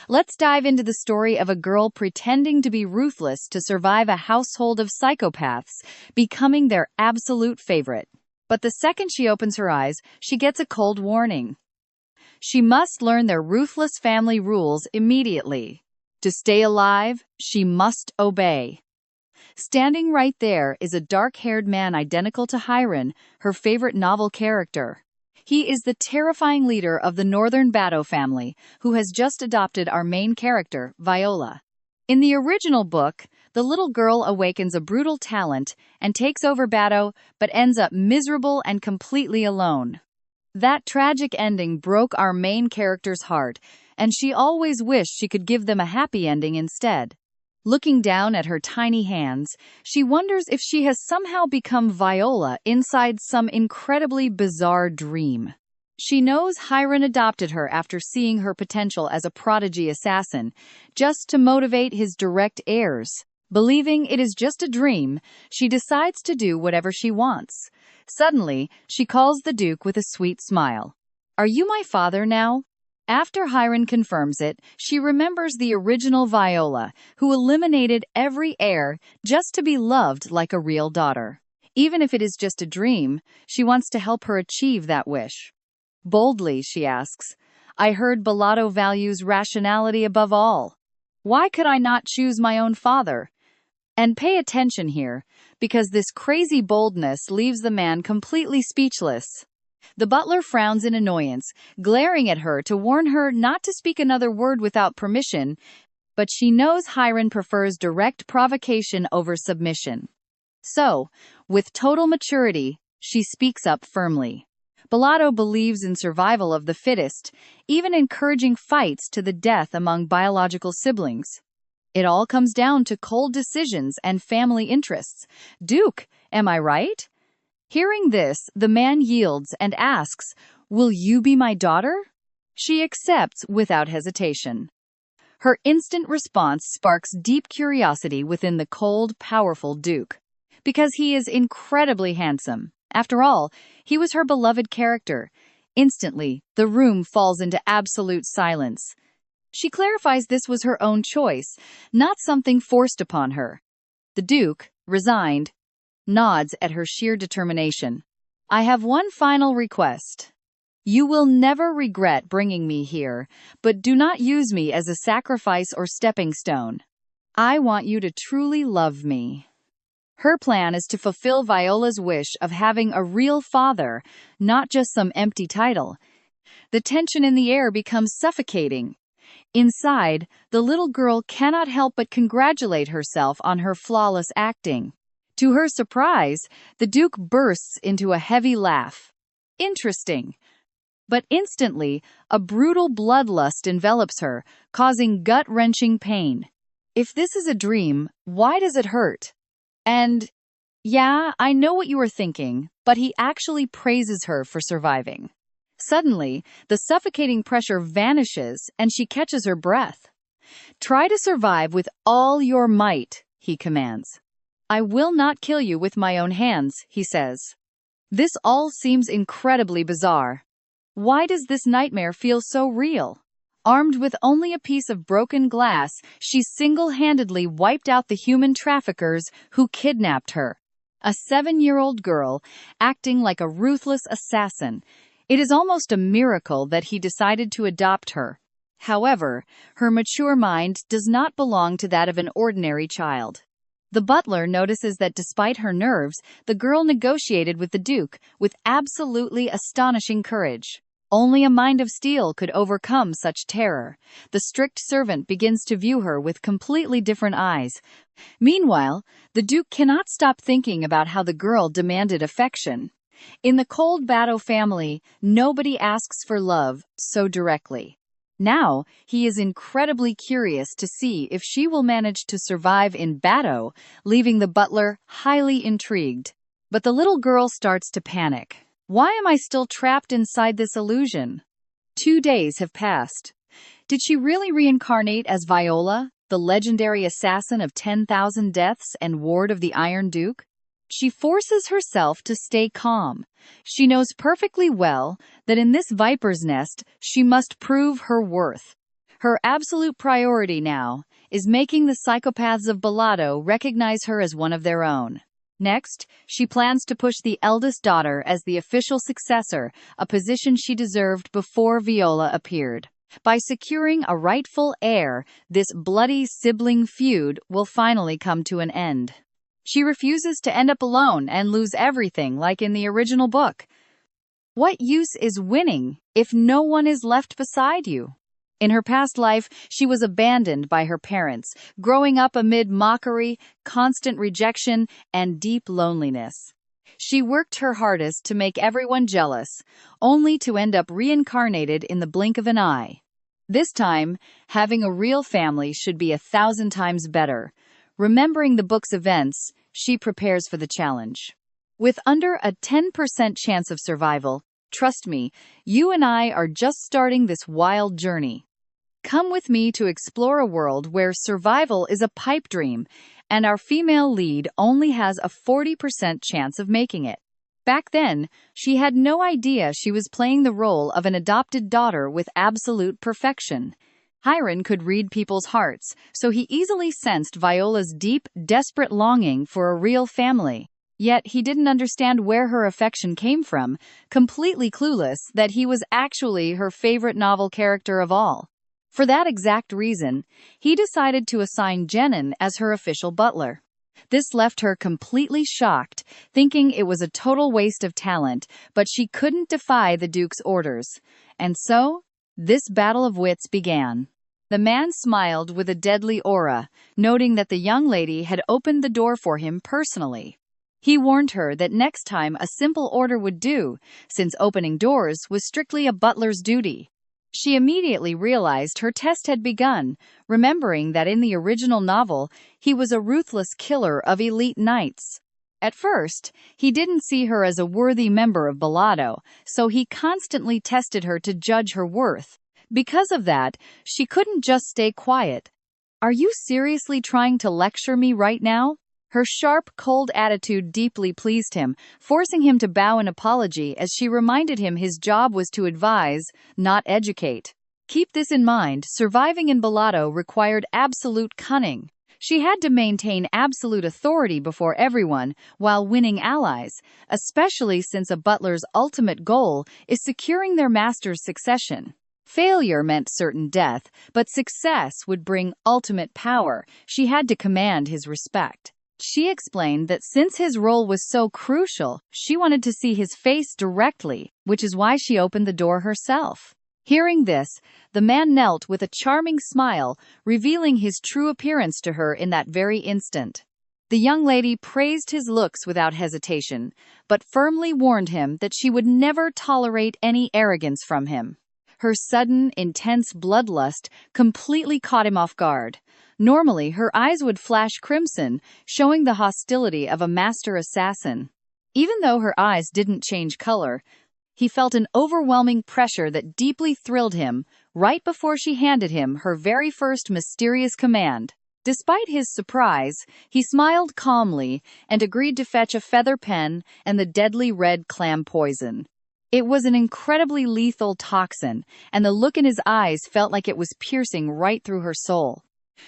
Let's dive into the story of a girl pretending to be ruthless to survive a household of psychopaths, becoming their absolute favorite. But the second she opens her eyes, she gets a cold warning. She must learn their ruthless family rules immediately. To stay alive, she must obey. Standing right there is a dark-haired man identical to Hiron, her favorite novel character. He is the terrifying leader of the Northern Bato family, who has just adopted our main character, Viola. In the original book, the little girl awakens a brutal talent and takes over Bato, but ends up miserable and completely alone. That tragic ending broke our main character's heart, and she always wished she could give them a happy ending instead. Looking down at her tiny hands, she wonders if she has somehow become Viola inside some incredibly bizarre dream. She knows Hiron adopted her after seeing her potential as a prodigy assassin, just to motivate his direct heirs. Believing it is just a dream, she decides to do whatever she wants. Suddenly, she calls the Duke with a sweet smile. "Are you my father now?" After Hiron confirms it, she remembers the original Viola, who eliminated every heir just to be loved like a real daughter. Even if it is just a dream, she wants to help her achieve that wish. Boldly, she asks, "I heard Bellotto values rationality above all. Why could I not choose my own father?" And pay attention here, because this crazy boldness leaves the man completely speechless. The butler frowns in annoyance, glaring at her to warn her not to speak another word without permission, but she knows Hiron prefers direct provocation over submission. So, with total maturity, she speaks up firmly. Bellotto believes in survival of the fittest, even encouraging fights to the death among biological siblings. It all comes down to cold decisions and family interests. "Duke, am I right?" Hearing this, the man yields and asks, "Will you be my daughter?" She accepts without hesitation. Her instant response sparks deep curiosity within the cold, powerful Duke. Because he is incredibly handsome. After all, he was her beloved character. Instantly, the room falls into absolute silence. She clarifies this was her own choice, not something forced upon her. The Duke, resigned, nods at her sheer determination. "I have one final request. You will never regret bringing me here, but do not use me as a sacrifice or stepping stone. I want you to truly love me." Her plan is to fulfill Viola's wish of having a real father, not just some empty title. The tension in the air becomes suffocating. Inside, the little girl cannot help but congratulate herself on her flawless acting. To her surprise, the Duke bursts into a heavy laugh. Interesting. But instantly, a brutal bloodlust envelops her, causing gut-wrenching pain. If this is a dream, why does it hurt? And, yeah, I know what you were thinking, but he actually praises her for surviving. Suddenly, the suffocating pressure vanishes and she catches her breath. "Try to survive with all your might," he commands. "I will not kill you with my own hands," he says. This all seems incredibly bizarre. Why does this nightmare feel so real? Armed with only a piece of broken glass, she single-handedly wiped out the human traffickers who kidnapped her. A 7-year-old girl, acting like a ruthless assassin. It is almost a miracle that he decided to adopt her. However, her mature mind does not belong to that of an ordinary child. The butler notices that despite her nerves, the girl negotiated with the Duke with absolutely astonishing courage. Only a mind of steel could overcome such terror. The strict servant begins to view her with completely different eyes. Meanwhile, the Duke cannot stop thinking about how the girl demanded affection. In the cold Bato family, nobody asks for love so directly. Now, he is incredibly curious to see if she will manage to survive in Bato, leaving the butler highly intrigued. But the little girl starts to panic. Why am I still trapped inside this illusion? 2 days have passed. Did she really reincarnate as Viola, the legendary assassin of 10,000 deaths and ward of the Iron Duke? She forces herself to stay calm. She knows perfectly well that in this viper's nest, she must prove her worth. Her absolute priority now is making the psychopaths of Balado recognize her as one of their own. Next, she plans to push the eldest daughter as the official successor, a position she deserved before Viola appeared. By securing a rightful heir, this bloody sibling feud will finally come to an end. She refuses to end up alone and lose everything like in the original book. What use is winning if no one is left beside you? In her past life, she was abandoned by her parents, growing up amid mockery, constant rejection, and deep loneliness. She worked her hardest to make everyone jealous, only to end up reincarnated in the blink of an eye. This time, having a real family should be 1,000 times better. Remembering the book's events, she prepares for the challenge. With under a 10% chance of survival, trust me, you and I are just starting this wild journey. Come with me to explore a world where survival is a pipe dream, and our female lead only has a 40% chance of making it. Back then, she had no idea she was playing the role of an adopted daughter with absolute perfection. Hiron could read people's hearts, so he easily sensed Viola's deep, desperate longing for a real family. Yet he didn't understand where her affection came from, completely clueless that he was actually her favorite novel character of all. For that exact reason, he decided to assign Jenin as her official butler. This left her completely shocked, thinking it was a total waste of talent, but she couldn't defy the Duke's orders. And so, this battle of wits began. The man smiled with a deadly aura, noting that the young lady had opened the door for him personally. He warned her that next time a simple order would do, since opening doors was strictly a butler's duty. She immediately realized her test had begun, remembering that in the original novel, he was a ruthless killer of elite knights. At first, he didn't see her as a worthy member of Balado, so he constantly tested her to judge her worth. Because of that, she couldn't just stay quiet. "Are you seriously trying to lecture me right now?" Her sharp, cold attitude deeply pleased him, forcing him to bow in apology as she reminded him his job was to advise, not educate. Keep this in mind, surviving in Balado required absolute cunning. She had to maintain absolute authority before everyone while winning allies, especially since a butler's ultimate goal is securing their master's succession. Failure meant certain death, but success would bring ultimate power. She had to command his respect. She explained that since his role was so crucial, she wanted to see his face directly, which is why she opened the door herself. Hearing this, the man knelt with a charming smile, revealing his true appearance to her in that very instant. The young lady praised his looks without hesitation, but firmly warned him that she would never tolerate any arrogance from him. Her sudden, intense bloodlust completely caught him off guard. Normally, her eyes would flash crimson, showing the hostility of a master assassin. Even though her eyes didn't change color, he felt an overwhelming pressure that deeply thrilled him right before she handed him her very first mysterious command. Despite his surprise, he smiled calmly and agreed to fetch a feather pen and the deadly red clam poison. It was an incredibly lethal toxin, and the look in his eyes felt like it was piercing right through her soul.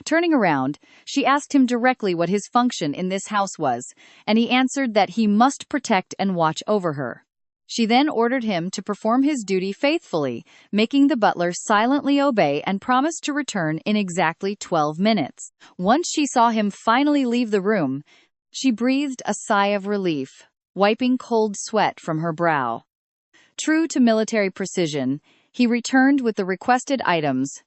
Turning around, she asked him directly what his function in this house was, and he answered that he must protect and watch over her. She then ordered him to perform his duty faithfully, making the butler silently obey and promise to return in exactly 12 minutes. Once she saw him finally leave the room, she breathed a sigh of relief, wiping cold sweat from her brow. True to military precision, he returned with the requested items.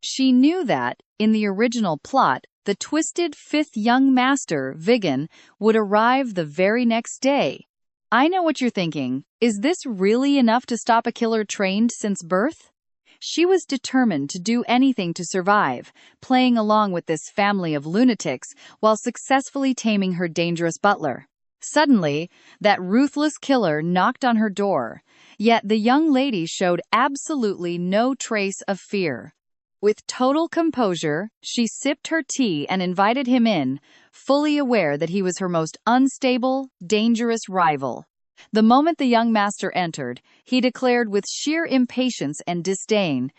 She knew that, in the original plot, the twisted fifth young master, Vigan, would arrive the very next day. I know what you're thinking. Is this really enough to stop a killer trained since birth? She was determined to do anything to survive, playing along with this family of lunatics while successfully taming her dangerous butler. Suddenly, that ruthless killer knocked on her door, yet the young lady showed absolutely no trace of fear. With total composure, she sipped her tea and invited him in, fully aware that he was her most unstable, dangerous rival. The moment the young master entered, he declared with sheer impatience and disdain,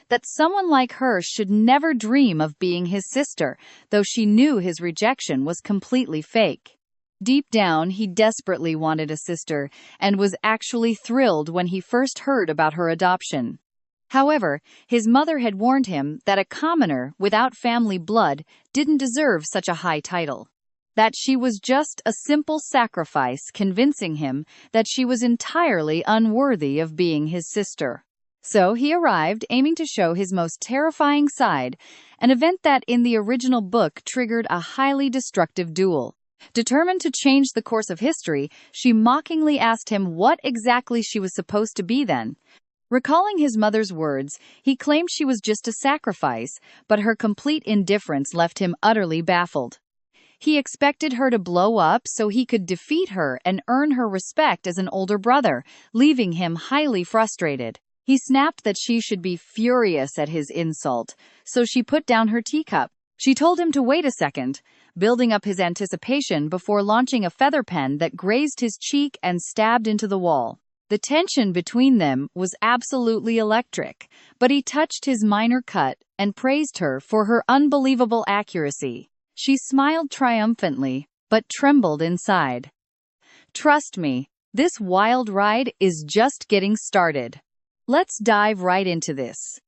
that someone like her should never dream of being his sister, though she knew his rejection was completely fake. Deep down, he desperately wanted a sister, and was actually thrilled when he first heard about her adoption. However, his mother had warned him that a commoner without family blood didn't deserve such a high title. That she was just a simple sacrifice, convincing him that she was entirely unworthy of being his sister. So he arrived, aiming to show his most terrifying side, an event that in the original book triggered a highly destructive duel. Determined to change the course of history, she mockingly asked him what exactly she was supposed to be then. Recalling his mother's words, he claimed she was just a sacrifice, but her complete indifference left him utterly baffled. He expected her to blow up so he could defeat her and earn her respect as an older brother, leaving him highly frustrated. He snapped that she should be furious at his insult, so she put down her teacup. She told him to wait a second, building up his anticipation before launching a feather pen that grazed his cheek and stabbed into the wall. The tension between them was absolutely electric, but he touched his minor cut and praised her for her unbelievable accuracy. She smiled triumphantly, but trembled inside. "Trust me, this wild ride is just getting started. Let's dive right into this."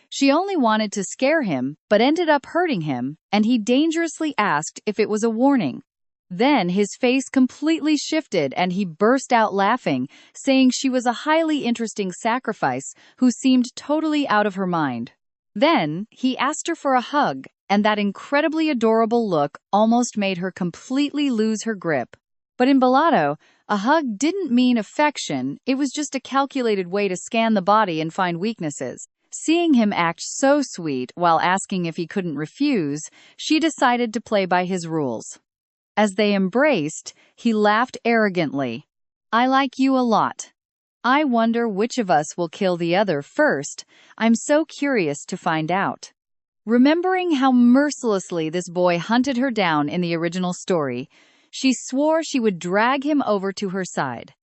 She only wanted to scare him, but ended up hurting him, and he dangerously asked if it was a warning. Then his face completely shifted and he burst out laughing, saying she was a highly interesting sacrifice who seemed totally out of her mind. Then he asked her for a hug, and that incredibly adorable look almost made her completely lose her grip. But in Bellotto, a hug didn't mean affection, it was just a calculated way to scan the body and find weaknesses. Seeing him act so sweet while asking if he couldn't refuse, she decided to play by his rules. As they embraced, he laughed arrogantly. "I like you a lot. I wonder which of us will kill the other first. I'm so curious to find out." Remembering how mercilessly this boy hunted her down in the original story, she swore she would drag him over to her side.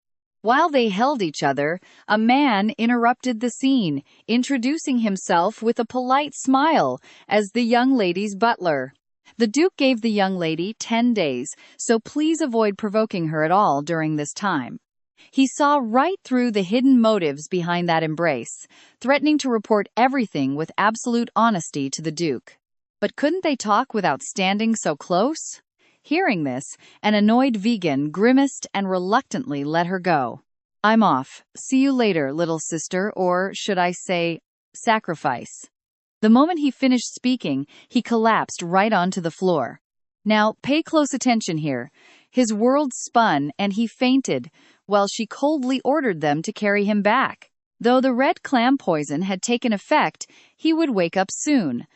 While they held each other, a man interrupted the scene, introducing himself with a polite smile as the young lady's butler. The Duke gave the young lady 10 days, so please avoid provoking her at all during this time. He saw right through the hidden motives behind that embrace, threatening to report everything with absolute honesty to the Duke. But couldn't they talk without standing so close? Hearing this, an annoyed vegan grimaced and reluctantly let her go. "I'm off. See you later, little sister, or should I say, sacrifice." The moment he finished speaking, he collapsed right onto the floor. Now, pay close attention here. His world spun and he fainted, while she coldly ordered them to carry him back. Though the red clam poison had taken effect, he would wake up soon.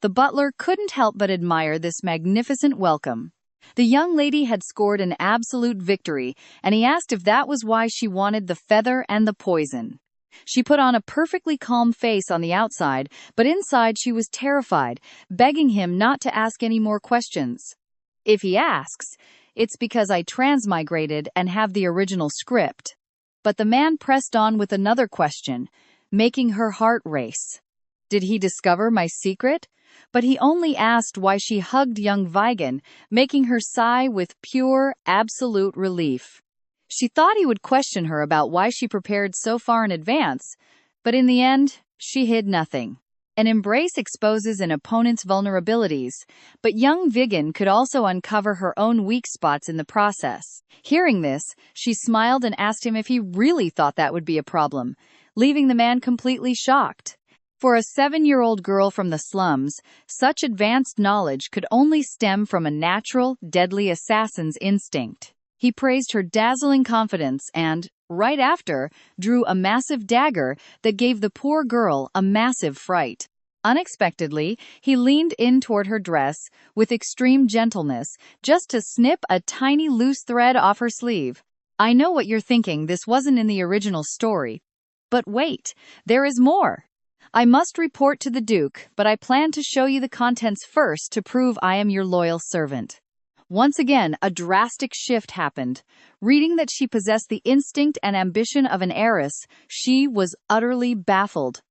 The butler couldn't help but admire this magnificent welcome. The young lady had scored an absolute victory, and he asked if that was why she wanted the feather and the poison. She put on a perfectly calm face on the outside, but inside she was terrified, begging him not to ask any more questions. "If he asks, it's because I transmigrated and have the original script." But the man pressed on with another question, making her heart race. Did he discover my secret? But he only asked why she hugged young Vigan, making her sigh with pure, absolute relief. She thought he would question her about why she prepared so far in advance, but in the end, she hid nothing. An embrace exposes an opponent's vulnerabilities, but young Vigan could also uncover her own weak spots in the process. Hearing this, she smiled and asked him if he really thought that would be a problem, leaving the man completely shocked. For a 7-year-old girl from the slums, such advanced knowledge could only stem from a natural, deadly assassin's instinct. He praised her dazzling confidence and, right after, drew a massive dagger that gave the poor girl a massive fright. Unexpectedly, he leaned in toward her dress with extreme gentleness, just to snip a tiny loose thread off her sleeve. "I know what you're thinking, this wasn't in the original story. But wait, there is more. I must report to the Duke, but I plan to show you the contents first to prove I am your loyal servant." Once again, a drastic shift happened. Reading that she possessed the instinct and ambition of an heiress, she was utterly baffled.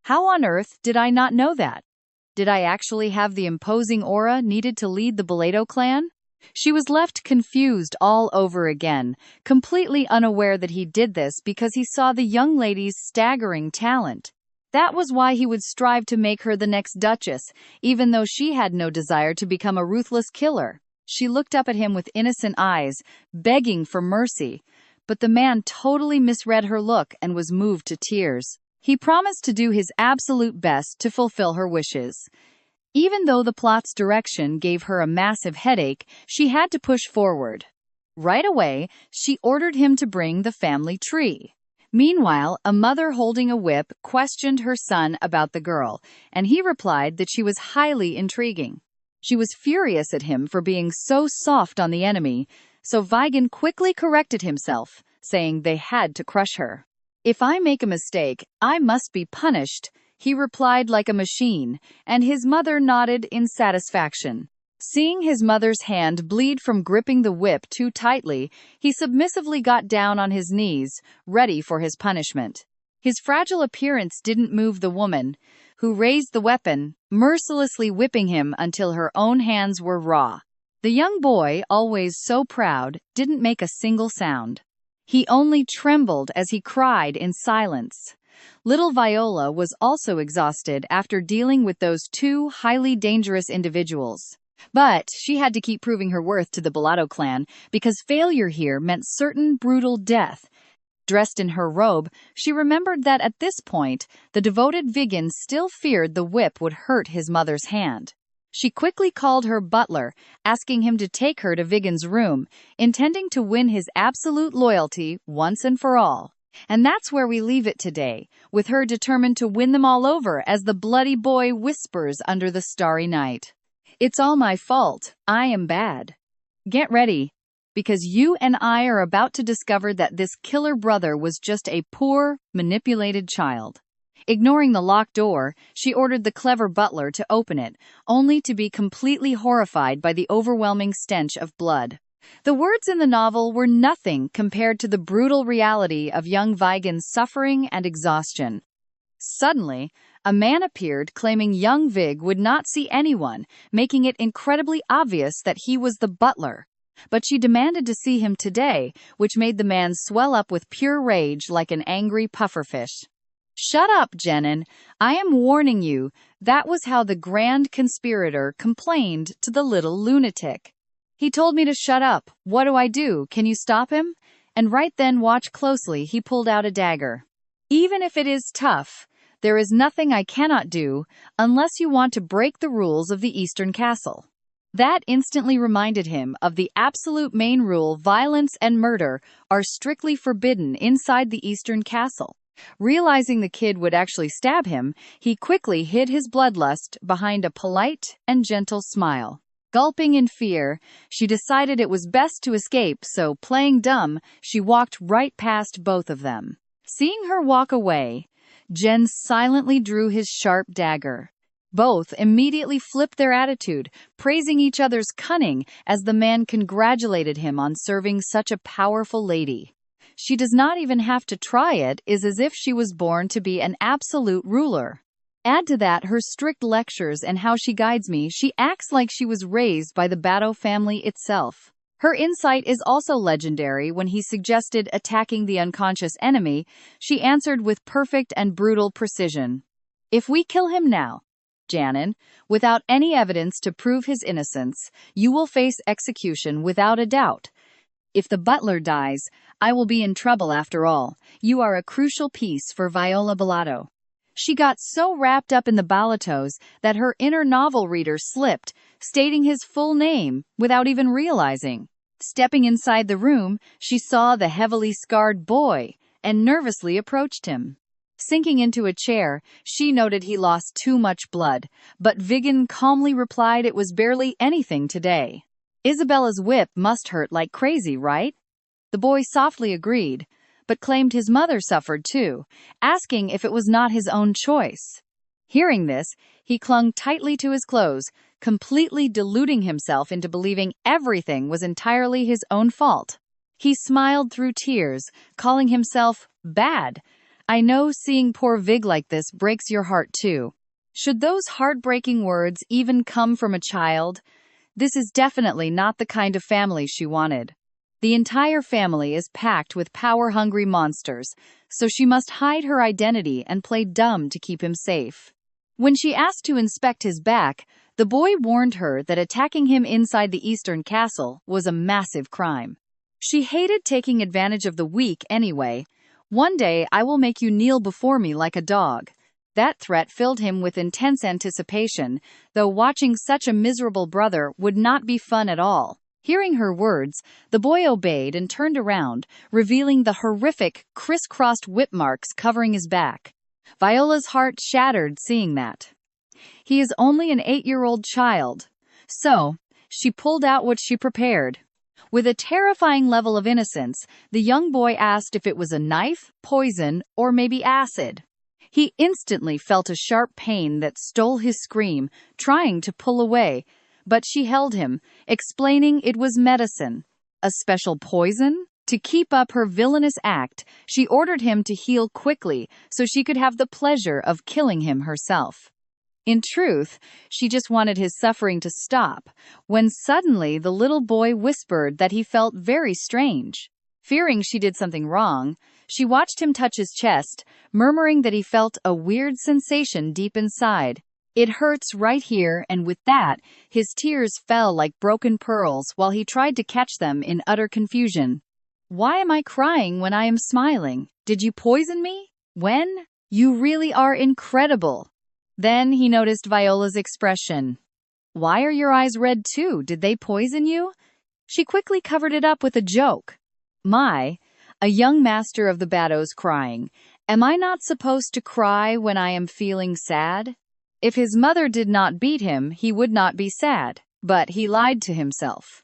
How on earth did I not know that? Did I actually have the imposing aura needed to lead the Boleto clan? She was left confused all over again, completely unaware that he did this because he saw the young lady's staggering talent. That was why he would strive to make her the next duchess, even though she had no desire to become a ruthless killer. She looked up at him with innocent eyes, begging for mercy. But the man totally misread her look and was moved to tears. He promised to do his absolute best to fulfill her wishes. Even though the plot's direction gave her a massive headache, she had to push forward. Right away, she ordered him to bring the family tree. Meanwhile, a mother holding a whip questioned her son about the girl, and he replied that she was highly intriguing. She was furious at him for being so soft on the enemy, so Vigan quickly corrected himself, saying they had to crush her. "If I make a mistake, I must be punished," he replied like a machine, and his mother nodded in satisfaction. Seeing his mother's hand bleed from gripping the whip too tightly, he submissively got down on his knees, ready for his punishment. His fragile appearance didn't move the woman, who raised the weapon, mercilessly whipping him until her own hands were raw. The young boy, always so proud, didn't make a single sound. He only trembled as he cried in silence. Little Viola was also exhausted after dealing with those two highly dangerous individuals. But she had to keep proving her worth to the Boleto clan, because failure here meant certain brutal death. Dressed in her robe, she remembered that at this point, the devoted Vigan still feared the whip would hurt his mother's hand. She quickly called her butler, asking him to take her to Vigan's room, intending to win his absolute loyalty once and for all. And that's where we leave it today, with her determined to win them all over as the bloody boy whispers under the starry night. "It's all my fault. I am bad. Get ready, because you and I are about to discover that this killer brother was just a poor, manipulated child." Ignoring the locked door, she ordered the clever butler to open it, only to be completely horrified by the overwhelming stench of blood. The words in the novel were nothing compared to the brutal reality of young Vigan's suffering and exhaustion. Suddenly, a man appeared claiming young Vig would not see anyone, making it incredibly obvious that he was the butler. But she demanded to see him today, which made the man swell up with pure rage like an angry pufferfish. "Shut up, Jenin. I am warning you." That was how the grand conspirator complained to the little lunatic. "He told me to shut up. What do I do? Can you stop him?" And right then, watch closely, he pulled out a dagger. "Even if it is tough, there is nothing I cannot do, unless you want to break the rules of the Eastern Castle." That instantly reminded him of the absolute main rule: violence and murder are strictly forbidden inside the Eastern Castle. Realizing the kid would actually stab him, he quickly hid his bloodlust behind a polite and gentle smile. Gulping in fear, she decided it was best to escape, so, playing dumb, she walked right past both of them. Seeing her walk away, Jen silently drew his sharp dagger. Both immediately flipped their attitude, praising each other's cunning as the man congratulated him on serving such a powerful lady. She does not even have to try it, is as if she was born to be an absolute ruler. Add to that her strict lectures and how she guides me, she acts like she was raised by the Bato family itself. Her insight is also legendary. When he suggested attacking the unconscious enemy, she answered with perfect and brutal precision. "If we kill him now, Janin, without any evidence to prove his innocence, you will face execution without a doubt. If the butler dies, I will be in trouble after all. You are a crucial piece for Viola Boleto." She got so wrapped up in the Boletos that her inner novel reader slipped, stating his full name without even realizing. Stepping inside the room, she saw the heavily scarred boy and nervously approached him. Sinking into a chair, she noted he lost too much blood, but Vigan calmly replied it was barely anything today. "Isabella's whip must hurt like crazy, right?" The boy softly agreed, but claimed his mother suffered too, asking if it was not his own choice. Hearing this, he clung tightly to his clothes, completely deluding himself into believing everything was entirely his own fault. He smiled through tears, calling himself bad, I know seeing poor Vig like this breaks your heart too. Should those heartbreaking words even come from a child? This is definitely not the kind of family she wanted. The entire family is packed with power-hungry monsters, so she must hide her identity and play dumb to keep him safe. When she asked to inspect his back, the boy warned her that attacking him inside the Eastern Castle was a massive crime. She hated taking advantage of the weak anyway. One day I will make you kneel before me like a dog. That threat filled him with intense anticipation, though watching such a miserable brother would not be fun at all. Hearing her words, the boy obeyed and turned around, revealing the horrific, crisscrossed whip marks covering his back. Viola's heart shattered seeing that. He is only an 8-year-old child. So, she pulled out what she prepared. With a terrifying level of innocence, the young boy asked if it was a knife, poison, or maybe acid. He instantly felt a sharp pain that stole his scream, trying to pull away, but she held him, explaining it was medicine. A special poison? To keep up her villainous act, she ordered him to heal quickly so she could have the pleasure of killing him herself. In truth, she just wanted his suffering to stop, when suddenly the little boy whispered that he felt very strange. Fearing she did something wrong, she watched him touch his chest, murmuring that he felt a weird sensation deep inside. It hurts right here, and with that, his tears fell like broken pearls while he tried to catch them in utter confusion. Why am I crying when I am smiling? Did you poison me? When? You really are incredible. Then he noticed Viola's expression. Why are your eyes red too? Did they poison you? She quickly covered it up with a joke. A young master of the Bados crying. Am I not supposed to cry when I am feeling sad? If his mother did not beat him, he would not be sad. But he lied to himself.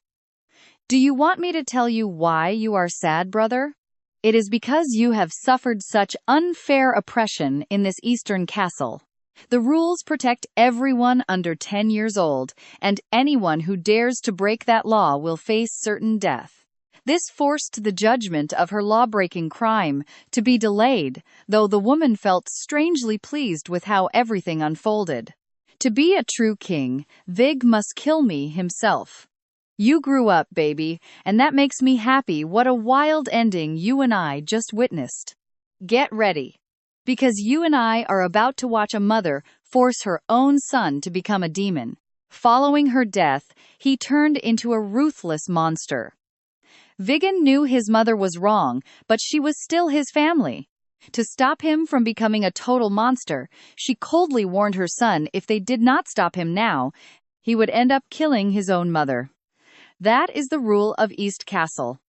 Do you want me to tell you why you are sad, brother? It is because you have suffered such unfair oppression in this Eastern castle. The rules protect everyone under 10 years old, and anyone who dares to break that law will face certain death. This forced the judgment of her law-breaking crime to be delayed, though the woman felt strangely pleased with how everything unfolded. To be a true king, Vig must kill me himself. You grew up, baby, and that makes me happy. What a wild ending you and I just witnessed. Get ready. Because you and I are about to watch a mother force her own son to become a demon. Following her death, he turned into a ruthless monster. Viggen knew his mother was wrong, but she was still his family. To stop him from becoming a total monster, she coldly warned her son if they did not stop him now, he would end up killing his own mother. That is the rule of East Castle.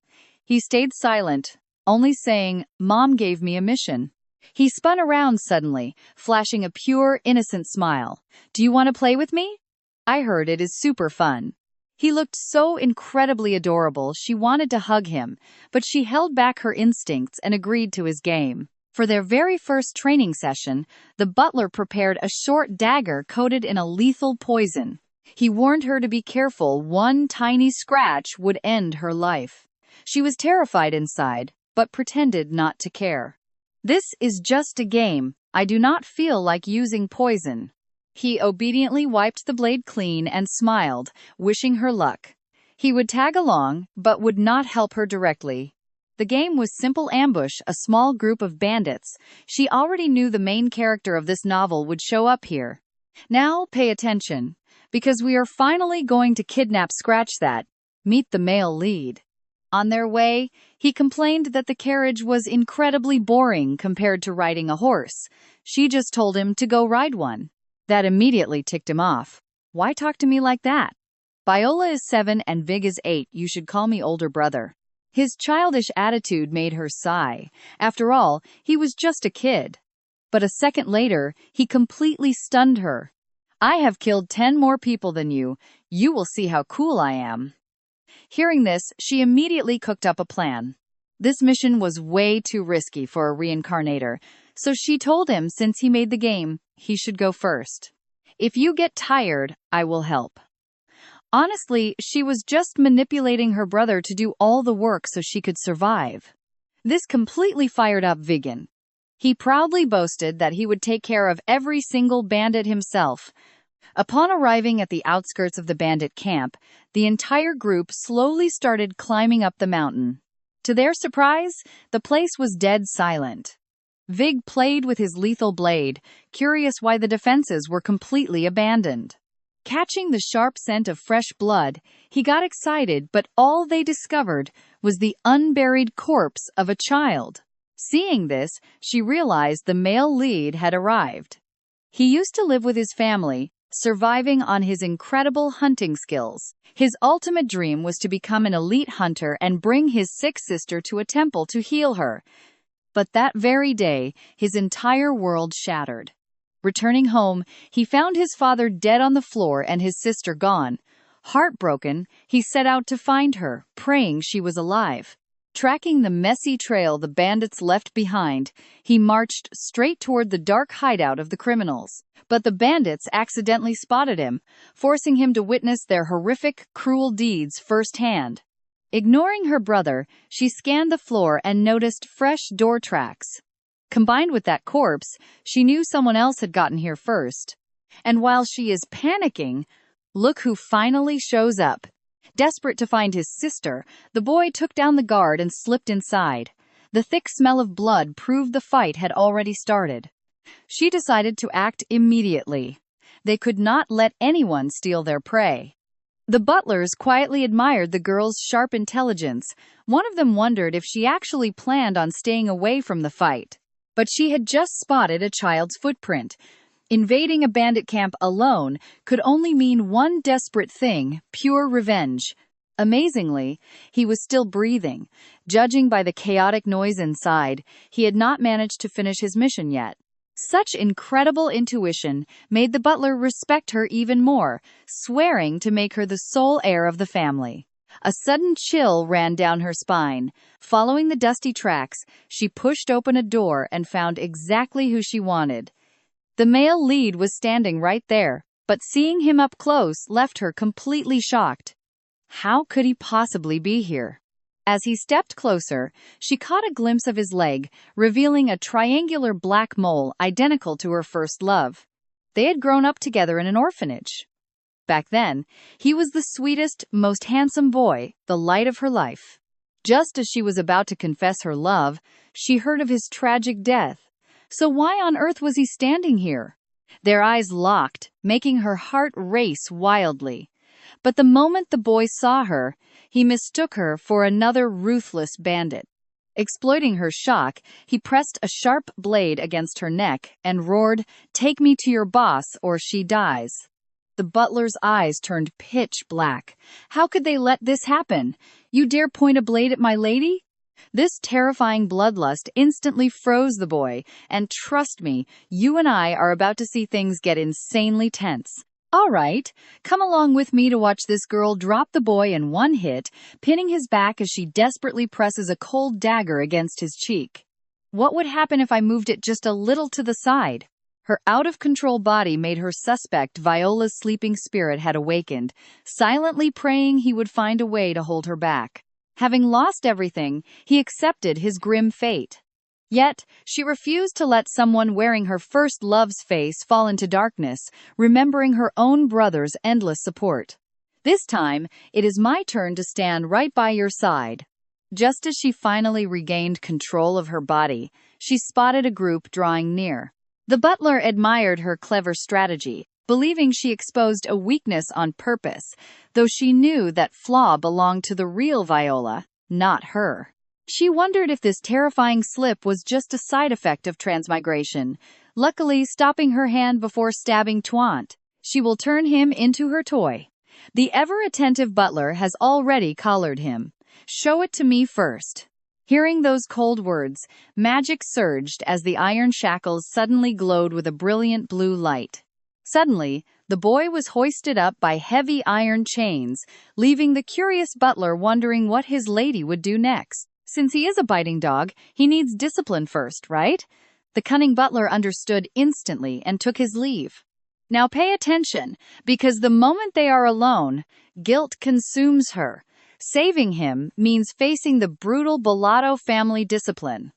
He stayed silent, only saying, Mom gave me a mission. He spun around suddenly, flashing a pure, innocent smile. Do you want to play with me? I heard it is super fun. He looked so incredibly adorable she wanted to hug him, but she held back her instincts and agreed to his game. For their very first training session, the butler prepared a short dagger coated in a lethal poison. He warned her to be careful. One tiny scratch would end her life. She was terrified inside, but pretended not to care. This is just a game. I do not feel like using poison. He obediently wiped the blade clean and smiled, wishing her luck. He would tag along, but would not help her directly. The game was simple ambush, a small group of bandits. She already knew the main character of this novel would show up here. Now pay attention, because we are finally going to kidnap Scratch That. Meet the male lead. On their way, he complained that the carriage was incredibly boring compared to riding a horse. She just told him to go ride one. That immediately ticked him off. Why talk to me like that? Viola is 7 and Vig is 8. You should call me older brother. His childish attitude made her sigh. After all, he was just a kid. But a second later, he completely stunned her. I have killed 10 more people than you. You will see how cool I am. Hearing this, she immediately cooked up a plan. This mission was way too risky for a reincarnator, so she told him since he made the game, he should go first. If you get tired, I will help. Honestly, she was just manipulating her brother to do all the work so she could survive. This completely fired up Viggen. He proudly boasted that he would take care of every single bandit himself. Upon arriving at the outskirts of the bandit camp, the entire group slowly started climbing up the mountain. To their surprise, the place was dead silent. Vig played with his lethal blade, curious why the defenses were completely abandoned. Catching the sharp scent of fresh blood, he got excited, but all they discovered was the unburied corpse of a child. Seeing this, she realized the male lead had arrived. He used to live with his family, surviving on his incredible hunting skills. His ultimate dream was to become an elite hunter and bring his sick sister to a temple to heal her. But that very day, his entire world shattered. Returning home, he found his father dead on the floor and his sister gone. Heartbroken, he set out to find her, praying she was alive. Tracking the messy trail the bandits left behind, he marched straight toward the dark hideout of the criminals. But the bandits accidentally spotted him, forcing him to witness their horrific, cruel deeds firsthand. Ignoring her brother, she scanned the floor and noticed fresh door tracks. Combined with that corpse, she knew someone else had gotten here first. And while she is panicking, look who finally shows up. Desperate to find his sister, the boy took down the guard and slipped inside. The thick smell of blood proved the fight had already started. She decided to act immediately. They could not let anyone steal their prey. The butlers quietly admired the girl's sharp intelligence. One of them wondered if she actually planned on staying away from the fight. But she had just spotted a child's footprint. Invading a bandit camp alone could only mean one desperate thing: pure revenge. Amazingly, he was still breathing. Judging by the chaotic noise inside, he had not managed to finish his mission yet. Such incredible intuition made the butler respect her even more, swearing to make her the sole heir of the family. A sudden chill ran down her spine. Following the dusty tracks, she pushed open a door and found exactly who she wanted. The male lead was standing right there, but seeing him up close left her completely shocked. How could he possibly be here? As he stepped closer, she caught a glimpse of his leg, revealing a triangular black mole identical to her first love. They had grown up together in an orphanage. Back then, he was the sweetest, most handsome boy, the light of her life. Just as she was about to confess her love, she heard of his tragic death. So why on earth was he standing here? Their eyes locked, making her heart race wildly. But the moment the boy saw her, he mistook her for another ruthless bandit. Exploiting her shock, he pressed a sharp blade against her neck and roared, "Take me to your boss or she dies." The butler's eyes turned pitch black. How could they let this happen? You dare point a blade at my lady? This terrifying bloodlust instantly froze the boy, and trust me, you and I are about to see things get insanely tense. All right, come along with me to watch this girl drop the boy in one hit, pinning his back as she desperately presses a cold dagger against his cheek. What would happen if I moved it just a little to the side? Her out-of-control body made her suspect Viola's sleeping spirit had awakened, silently praying he would find a way to hold her back. Having lost everything, he accepted his grim fate. Yet, she refused to let someone wearing her first love's face fall into darkness, remembering her own brother's endless support. This time, it is my turn to stand right by your side. Just as she finally regained control of her body, she spotted a group drawing near. The butler admired her clever strategy, believing she exposed a weakness on purpose, though she knew that flaw belonged to the real Viola, not her. She wondered if this terrifying slip was just a side effect of transmigration, luckily stopping her hand before stabbing Twant. She will turn him into her toy. The ever-attentive butler has already collared him. Show it to me first. Hearing those cold words, magic surged as the iron shackles suddenly glowed with a brilliant blue light. Suddenly, the boy was hoisted up by heavy iron chains, leaving the curious butler wondering what his lady would do next. Since he is a biting dog, he needs discipline first, right? The cunning butler understood instantly and took his leave. Now pay attention, because the moment they are alone, guilt consumes her. Saving him means facing the brutal Bellotto family discipline.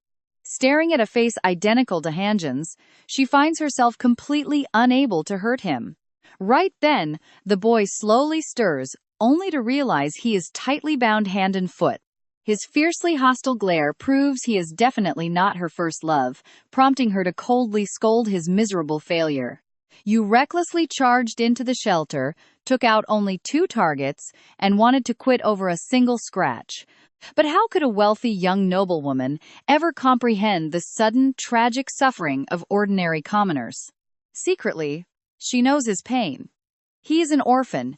Staring at a face identical to Hanjin's, she finds herself completely unable to hurt him. Right then, the boy slowly stirs, only to realize he is tightly bound hand and foot. His fiercely hostile glare proves he is definitely not her first love, prompting her to coldly scold his miserable failure. You recklessly charged into the shelter, took out only 2 targets, and wanted to quit over a single scratch. But how could a wealthy young noblewoman ever comprehend the sudden, tragic suffering of ordinary commoners? Secretly, she knows his pain. He is an orphan,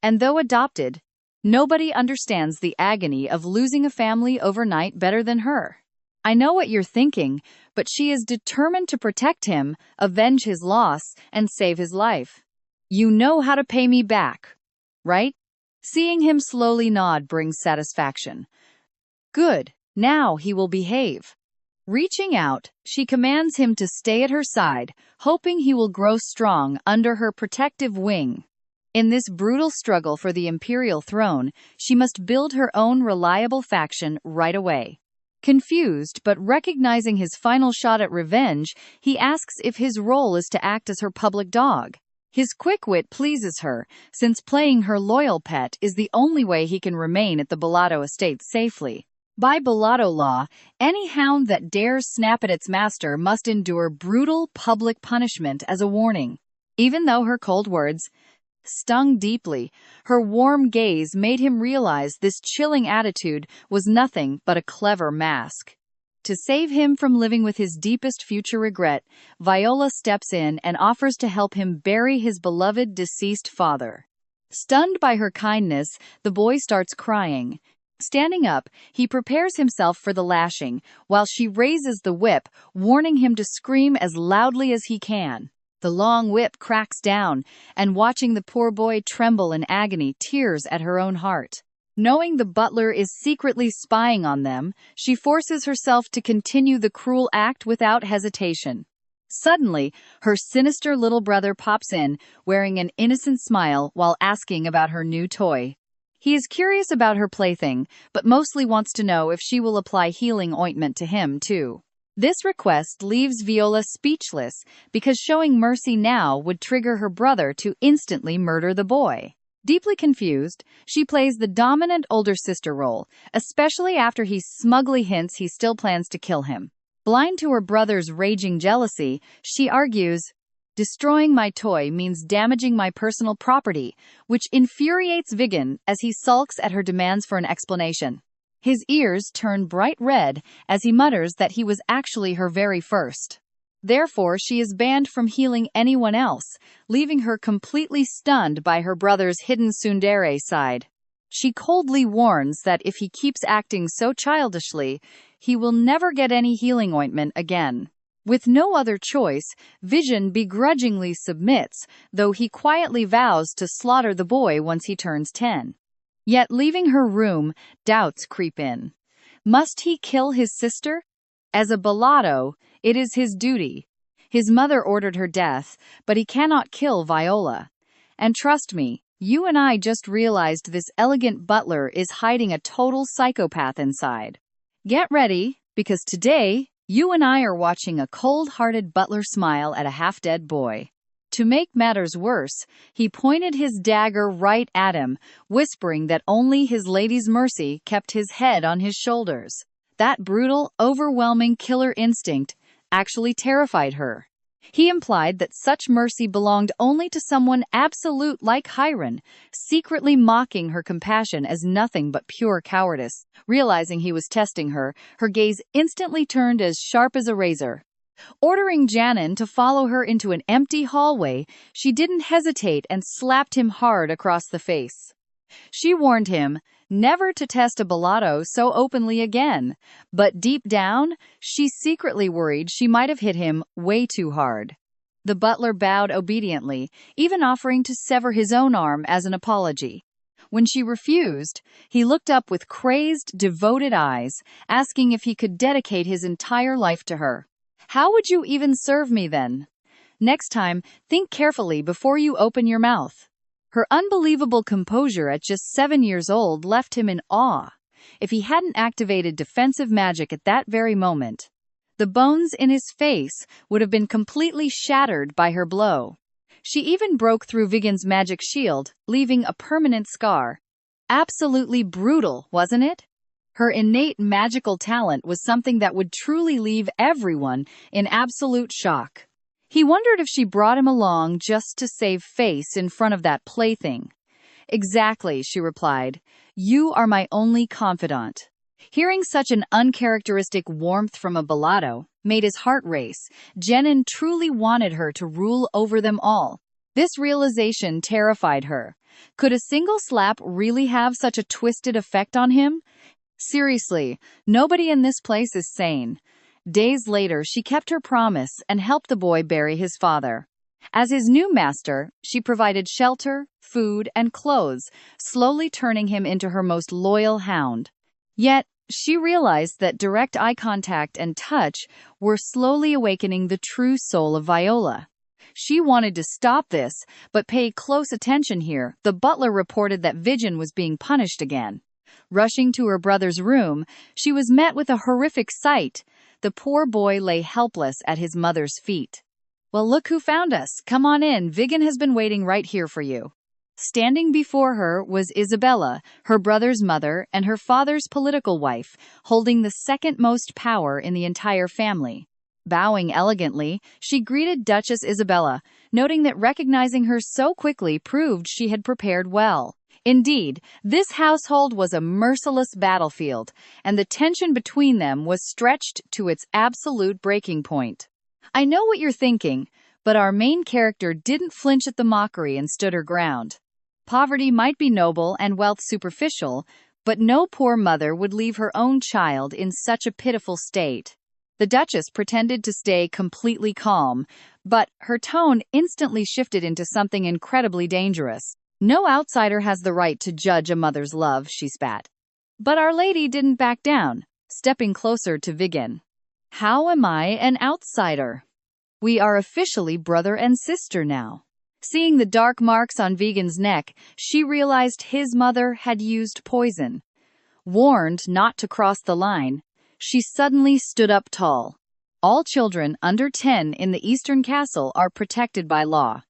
and though adopted, nobody understands the agony of losing a family overnight better than her. I know what you're thinking, but she is determined to protect him, avenge his loss, and save his life. You know how to pay me back, right? Seeing him slowly nod brings satisfaction. Good, now he will behave. Reaching out, she commands him to stay at her side, hoping he will grow strong under her protective wing. In this brutal struggle for the imperial throne, she must build her own reliable faction right away. Confused but recognizing his final shot at revenge, he asks if his role is to act as her public dog. His quick wit pleases her, since playing her loyal pet is the only way he can remain at the Bellotto estate safely. By Bellotto law, any hound that dares snap at its master must endure brutal public punishment as a warning. Even though her cold words stung deeply, her warm gaze made him realize this chilling attitude was nothing but a clever mask. To save him from living with his deepest future regret, Viola steps in and offers to help him bury his beloved deceased father. Stunned by her kindness, the boy starts crying. Standing up, he prepares himself for the lashing, while she raises the whip, warning him to scream as loudly as he can. The long whip cracks down, and watching the poor boy tremble in agony tears at her own heart. Knowing the butler is secretly spying on them, she forces herself to continue the cruel act without hesitation. Suddenly, her sinister little brother pops in, wearing an innocent smile while asking about her new toy. He is curious about her plaything, but mostly wants to know if she will apply healing ointment to him, too. This request leaves Viola speechless, because showing mercy now would trigger her brother to instantly murder the boy. Deeply confused, she plays the dominant older sister role, especially after he smugly hints he still plans to kill him. Blind to her brother's raging jealousy, she argues, "Destroying my toy means damaging my personal property," which infuriates Viggen as he sulks at her demands for an explanation. His ears turn bright red as he mutters that he was actually her very first. Therefore, she is banned from healing anyone else, leaving her completely stunned by her brother's hidden tsundere side. She coldly warns that if he keeps acting so childishly, he will never get any healing ointment again. With no other choice, Vision begrudgingly submits, though he quietly vows to slaughter the boy once he turns 10. Yet leaving her room, doubts creep in. Must he kill his sister? As a Bellotto, it is his duty. His mother ordered her death, but he cannot kill Viola. And trust me, you and I just realized this elegant butler is hiding a total psychopath inside. Get ready, because today, you and I are watching a cold-hearted butler smile at a half-dead boy. To make matters worse, he pointed his dagger right at him, whispering that only his lady's mercy kept his head on his shoulders. That brutal, overwhelming killer instinct actually terrified her. He implied that such mercy belonged only to someone absolute like Hiron, secretly mocking her compassion as nothing but pure cowardice. Realizing he was testing her, her gaze instantly turned as sharp as a razor. Ordering Janin to follow her into an empty hallway, she didn't hesitate and slapped him hard across the face. She warned him never to test a Bellotto so openly again, but deep down, she secretly worried she might have hit him way too hard. The butler bowed obediently, even offering to sever his own arm as an apology. When she refused, he looked up with crazed, devoted eyes, asking if he could dedicate his entire life to her. "How would you even serve me then? Next time, think carefully before you open your mouth." Her unbelievable composure at just 7 years old left him in awe. If he hadn't activated defensive magic at that very moment, The bones in his face would have been completely shattered by her blow. She even broke through Vigen's magic shield, leaving a permanent scar. Absolutely brutal, wasn't it? Her innate magical talent was something that would truly leave everyone in absolute shock. He wondered if she brought him along just to save face in front of that plaything. "Exactly," she replied. "You are my only confidant." Hearing such an uncharacteristic warmth from a Bellado made his heart race. Jenin truly wanted her to rule over them all. This realization terrified her. Could a single slap really have such a twisted effect on him? Seriously, nobody in this place is sane. Days later, she kept her promise and helped the boy bury his father. As his new master, she provided shelter, food, and clothes, slowly turning him into her most loyal hound. Yet, she realized that direct eye contact and touch were slowly awakening the true soul of Viola. She wanted to stop this, but pay close attention here. The butler reported that Vigen was being punished again. Rushing to her brother's room, she was met with a horrific sight. The poor boy lay helpless at his mother's feet. "Well, look who found us. Come on in. Vigen has been waiting right here for you." Standing before her was Isabella, her brother's mother and her father's political wife, holding the second most power in the entire family. Bowing elegantly, she greeted Duchess Isabella, noting that recognizing her so quickly proved she had prepared well. Indeed, this household was a merciless battlefield, and the tension between them was stretched to its absolute breaking point. "I know what you're thinking, but our main character didn't flinch at the mockery and stood her ground. Poverty might be noble and wealth superficial, but no poor mother would leave her own child in such a pitiful state." The Duchess pretended to stay completely calm, but her tone instantly shifted into something incredibly dangerous. "No outsider has the right to judge a mother's love," she spat. But Our Lady didn't back down, stepping closer to Vigen. "How am I an outsider? We are officially brother and sister now." Seeing the dark marks on Vigen's neck, she realized his mother had used poison. Warned not to cross the line, she suddenly stood up tall. "All children under 10 in the Eastern Castle are protected by law.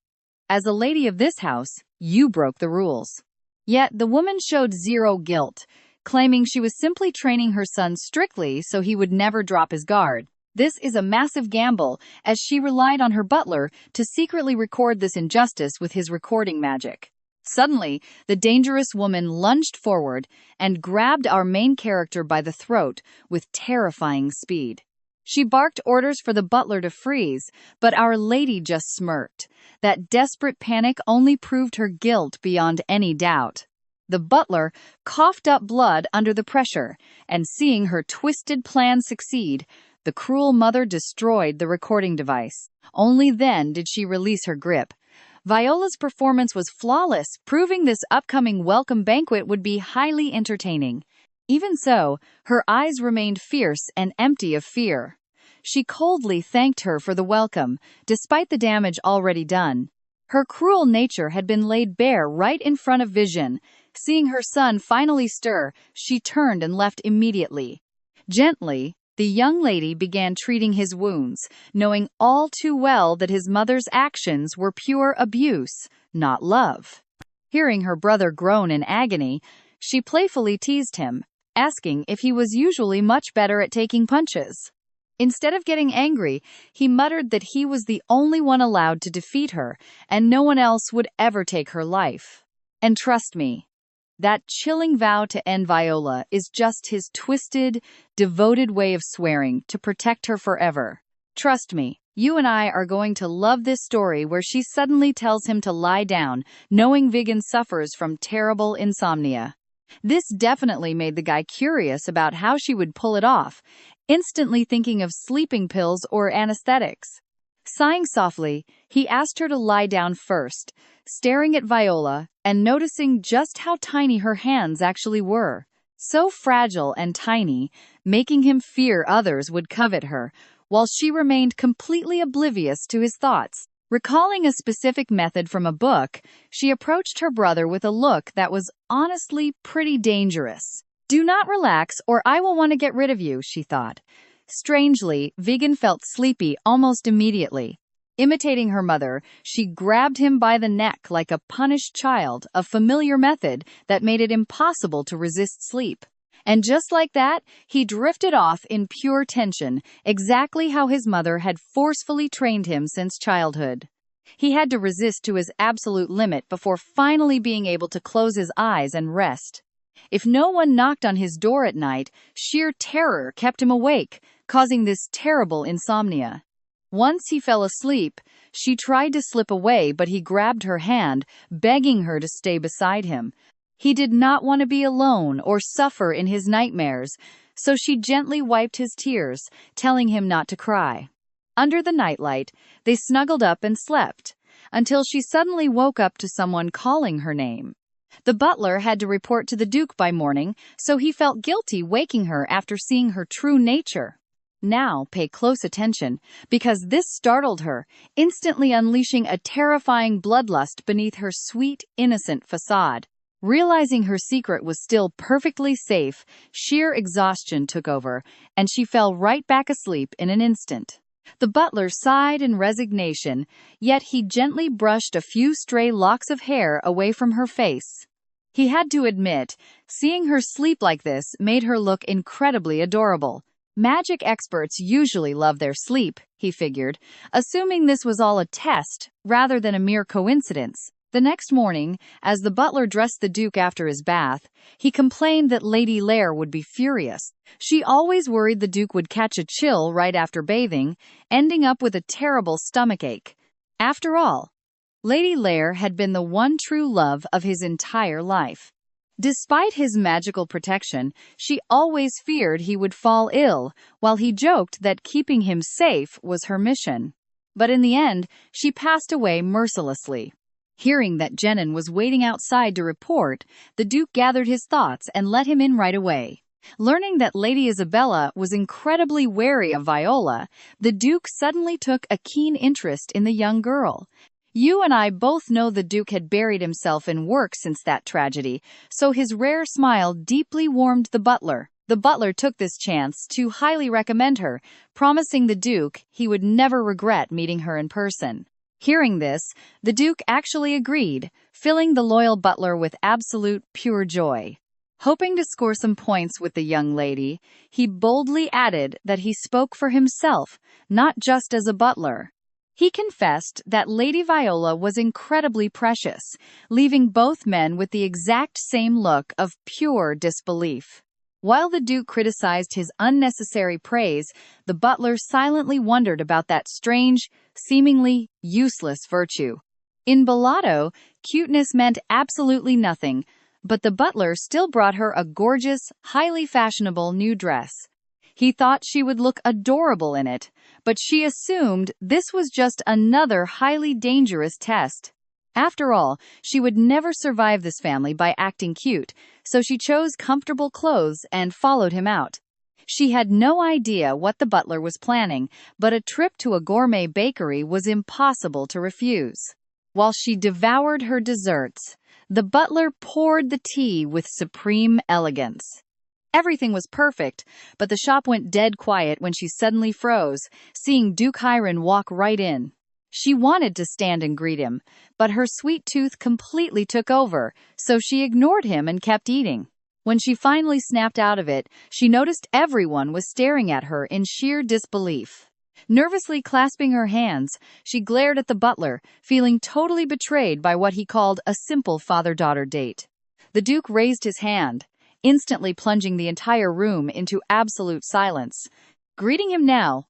As a lady of this house, you broke the rules." Yet the woman showed zero guilt, claiming she was simply training her son strictly so he would never drop his guard. This is a massive gamble, as she relied on her butler to secretly record this injustice with his recording magic. Suddenly, the dangerous woman lunged forward and grabbed our main character by the throat with terrifying speed. She barked orders for the butler to freeze, but Our Lady just smirked. That desperate panic only proved her guilt beyond any doubt. The butler coughed up blood under the pressure, and seeing her twisted plan succeed, the cruel mother destroyed the recording device. Only then did she release her grip. Viola's performance was flawless, proving this upcoming welcome banquet would be highly entertaining. Even so, her eyes remained fierce and empty of fear. She coldly thanked her for the welcome, despite the damage already done. Her cruel nature had been laid bare right in front of Vigen. Seeing her son finally stir, she turned and left immediately. Gently, the young lady began treating his wounds, knowing all too well that his mother's actions were pure abuse, not love. Hearing her brother groan in agony, she playfully teased him, asking if he was usually much better at taking punches. Instead of getting angry, he muttered that he was the only one allowed to defeat her, and no one else would ever take her life. And trust me, that chilling vow to end Viola is just his twisted, devoted way of swearing to protect her forever. Trust me, you and I are going to love this story where she suddenly tells him to lie down, knowing Vigen suffers from terrible insomnia. This definitely made the guy curious about how she would pull it off, instantly thinking of sleeping pills or anesthetics. Sighing softly, he asked her to lie down first, staring at Viola and noticing just how tiny her hands actually were. So fragile and tiny, making him fear others would covet her, while she remained completely oblivious to his thoughts. Recalling a specific method from a book, she approached her brother with a look that was honestly pretty dangerous. "Do not relax, or I will want to get rid of you," she thought. Strangely, Vegan felt sleepy almost immediately. Imitating her mother, she grabbed him by the neck like a punished child, a familiar method that made it impossible to resist sleep. And just like that, he drifted off in pure tension, exactly how his mother had forcefully trained him since childhood. He had to resist to his absolute limit before finally being able to close his eyes and rest. If no one knocked on his door at night, sheer terror kept him awake, causing this terrible insomnia. Once he fell asleep, she tried to slip away, but he grabbed her hand, begging her to stay beside him. He did not want to be alone or suffer in his nightmares, so she gently wiped his tears, telling him not to cry. Under the nightlight, they snuggled up and slept, until she suddenly woke up to someone calling her name. The butler had to report to the Duke by morning, so he felt guilty waking her after seeing her true nature. Now pay close attention, because this startled her, instantly unleashing a terrifying bloodlust beneath her sweet, innocent facade. Realizing her secret was still perfectly safe, sheer exhaustion took over, and she fell right back asleep in an instant. The butler sighed in resignation, yet he gently brushed a few stray locks of hair away from her face. He had to admit, seeing her sleep like this made her look incredibly adorable. Magic experts usually love their sleep, he figured, assuming this was all a test rather than a mere coincidence. The next morning, as the butler dressed the Duke after his bath, he complained that Lady Lear would be furious. She always worried the Duke would catch a chill right after bathing, ending up with a terrible stomachache. After all, Lady Lear had been the one true love of his entire life. Despite his magical protection, she always feared he would fall ill, while he joked that keeping him safe was her mission. But in the end, she passed away mercilessly. Hearing that Jenin was waiting outside to report, the Duke gathered his thoughts and let him in right away. Learning that Lady Isabella was incredibly wary of Viola, the Duke suddenly took a keen interest in the young girl. You and I both know the Duke had buried himself in work since that tragedy, so his rare smile deeply warmed the butler. The butler took this chance to highly recommend her, promising the Duke he would never regret meeting her in person. Hearing this, the Duke actually agreed, filling the loyal butler with absolute pure joy. Hoping to score some points with the young lady, he boldly added that he spoke for himself, not just as a butler. He confessed that Lady Viola was incredibly precious, leaving both men with the exact same look of pure disbelief. While the Duke criticized his unnecessary praise, the butler silently wondered about that strange, seemingly useless virtue. In Bellotto, cuteness meant absolutely nothing, but the butler still brought her a gorgeous, highly fashionable new dress. He thought she would look adorable in it, but she assumed this was just another highly dangerous test. After all, she would never survive this family by acting cute, so she chose comfortable clothes and followed him out. She had no idea what the butler was planning, but a trip to a gourmet bakery was impossible to refuse. While she devoured her desserts, the butler poured the tea with supreme elegance. Everything was perfect, but the shop went dead quiet when she suddenly froze, seeing Duke Hiron walk right in. She wanted to stand and greet him, but her sweet tooth completely took over, so she ignored him and kept eating. When she finally snapped out of it, she noticed everyone was staring at her in sheer disbelief. Nervously clasping her hands, she glared at the butler, feeling totally betrayed by what he called a simple father-daughter date. The Duke raised his hand, instantly plunging the entire room into absolute silence. Greeting him now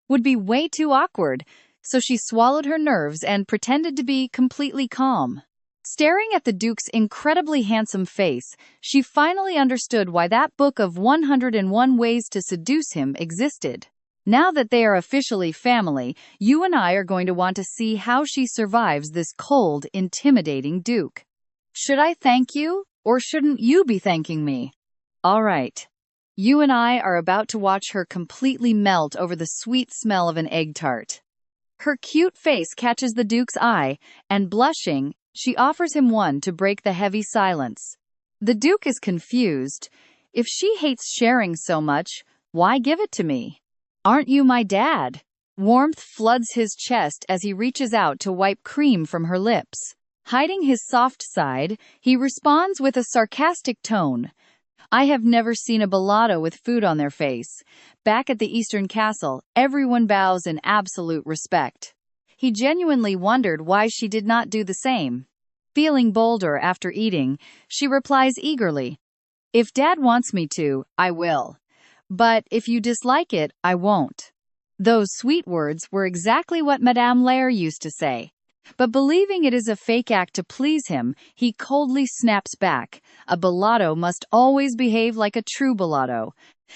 would be way too awkward, so she swallowed her nerves and pretended to be completely calm. Staring at the Duke's incredibly handsome face, she finally understood why that book of 101 Ways to Seduce Him existed. Now that they are officially family, you and I are going to want to see how she survives this cold, intimidating Duke. Should I thank you? Or shouldn't you be thanking me? All right. You and I are about to watch her completely melt over the sweet smell of an egg tart. Her cute face catches the Duke's eye, and blushing, she offers him one to break the heavy silence. The Duke is confused. If she hates sharing so much, why give it to me? Aren't you my dad? Warmth floods his chest as he reaches out to wipe cream from her lips. Hiding his soft side, he responds with a sarcastic tone. I have never seen a balado with food on their face. Back at the Eastern Castle, everyone bows in absolute respect. He genuinely wondered why she did not do the same. Feeling bolder after eating, she replies eagerly, If Dad wants me to, I will. But if you dislike it, I won't. Those sweet words were exactly what Madame Lair used to say. But believing it is a fake act to please him, he coldly snaps back. A balado must always behave like a true balado.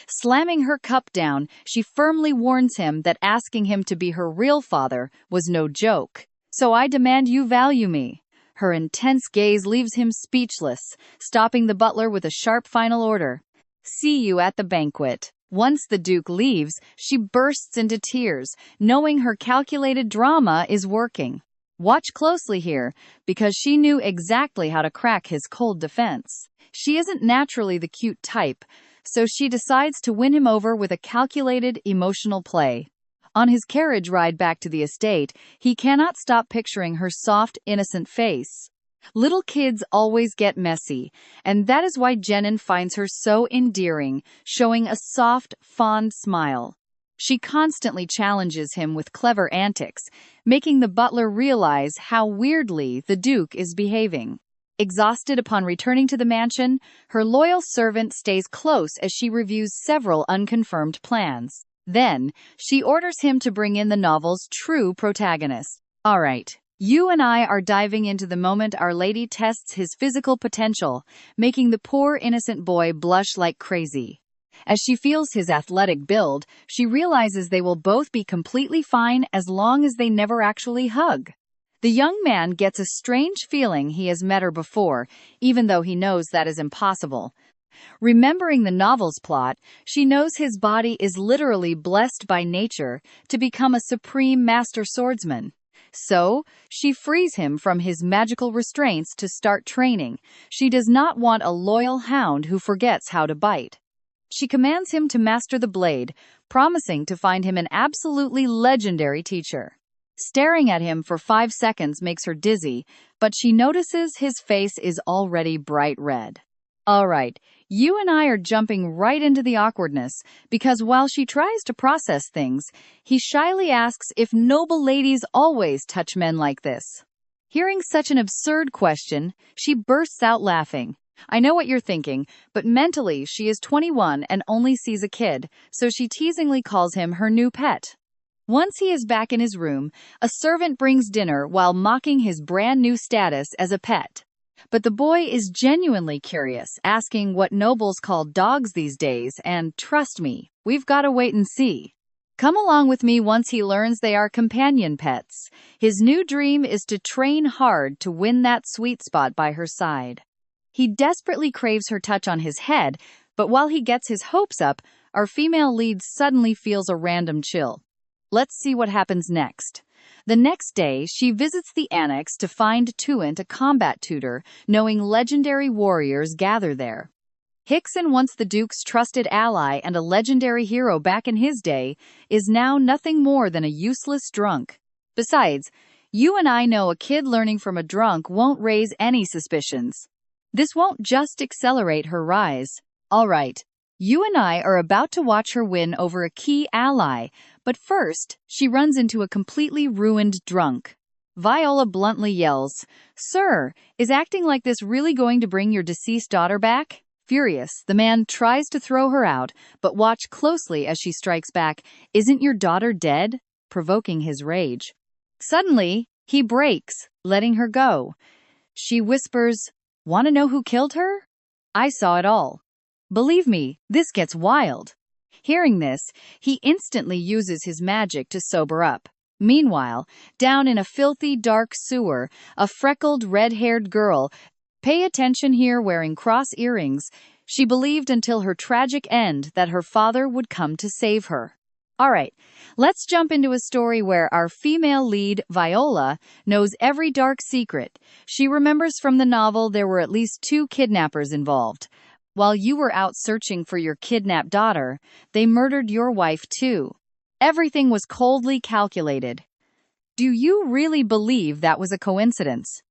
Slamming her cup down, she firmly warns him that asking him to be her real father was no joke. So I demand you value me. Her intense gaze leaves him speechless, stopping the butler with a sharp final order. See you at the banquet. Once the Duke leaves, she bursts into tears, knowing her calculated drama is working. Watch closely here, because she knew exactly how to crack his cold defense. She isn't naturally the cute type, so she decides to win him over with a calculated, emotional play. On his carriage ride back to the estate, he cannot stop picturing her soft, innocent face. Little kids always get messy, and that is why Jenin finds her so endearing, showing a soft, fond smile. She constantly challenges him with clever antics, making the butler realize how weirdly the Duke is behaving. Exhausted upon returning to the mansion, her loyal servant stays close as she reviews several unconfirmed plans. Then, she orders him to bring in the novel's true protagonist. All right, you and I are diving into the moment Our Lady tests his physical potential, making the poor innocent boy blush like crazy. As she feels his athletic build, she realizes they will both be completely fine as long as they never actually hug. The young man gets a strange feeling he has met her before, even though he knows that is impossible. Remembering the novel's plot, she knows his body is literally blessed by nature to become a supreme master swordsman. So, she frees him from his magical restraints to start training. She does not want a loyal hound who forgets how to bite. She commands him to master the blade, promising to find him an absolutely legendary teacher. Staring at him for 5 seconds makes her dizzy, but she notices his face is already bright red. All right, you and I are jumping right into the awkwardness, because while she tries to process things, he shyly asks if noble ladies always touch men like this. Hearing such an absurd question, she bursts out laughing. I know what you're thinking, but mentally she is 21 and only sees a kid, so she teasingly calls him her new pet. Once he is back in his room, a servant brings dinner while mocking his brand new status as a pet. But the boy is genuinely curious, asking what nobles call dogs these days, and trust me, we've got to wait and see. Come along with me once he learns they are companion pets. His new dream is to train hard to win that sweet spot by her side. He desperately craves her touch on his head, but while he gets his hopes up, our female lead suddenly feels a random chill. Let's see what happens next. The next day, she visits the annex to find Tuent a combat tutor, knowing legendary warriors gather there. Hickson, once the Duke's trusted ally and a legendary hero back in his day, is now nothing more than a useless drunk. Besides, you and I know a kid learning from a drunk won't raise any suspicions. This won't just accelerate her rise. All right, you and I are about to watch her win over a key ally, but first, she runs into a completely ruined drunk. Viola bluntly yells, "Sir, is acting like this really going to bring your deceased daughter back?" Furious, the man tries to throw her out, but watch closely as she strikes back, "Isn't your daughter dead?" provoking his rage. Suddenly, he breaks, letting her go. She whispers, "Want to know who killed her? I saw it all. Believe me, this gets wild." Hearing this, he instantly uses his magic to sober up. Meanwhile, down in a filthy dark sewer, a freckled red-haired girl, pay attention here, wearing cross earrings, she believed until her tragic end that her father would come to save her. Alright, let's jump into a story where our female lead, Viola, knows every dark secret. She remembers from the novel there were at least 2 kidnappers involved. While you were out searching for your kidnapped daughter, they murdered your wife too. Everything was coldly calculated. Do you really believe that was a coincidence?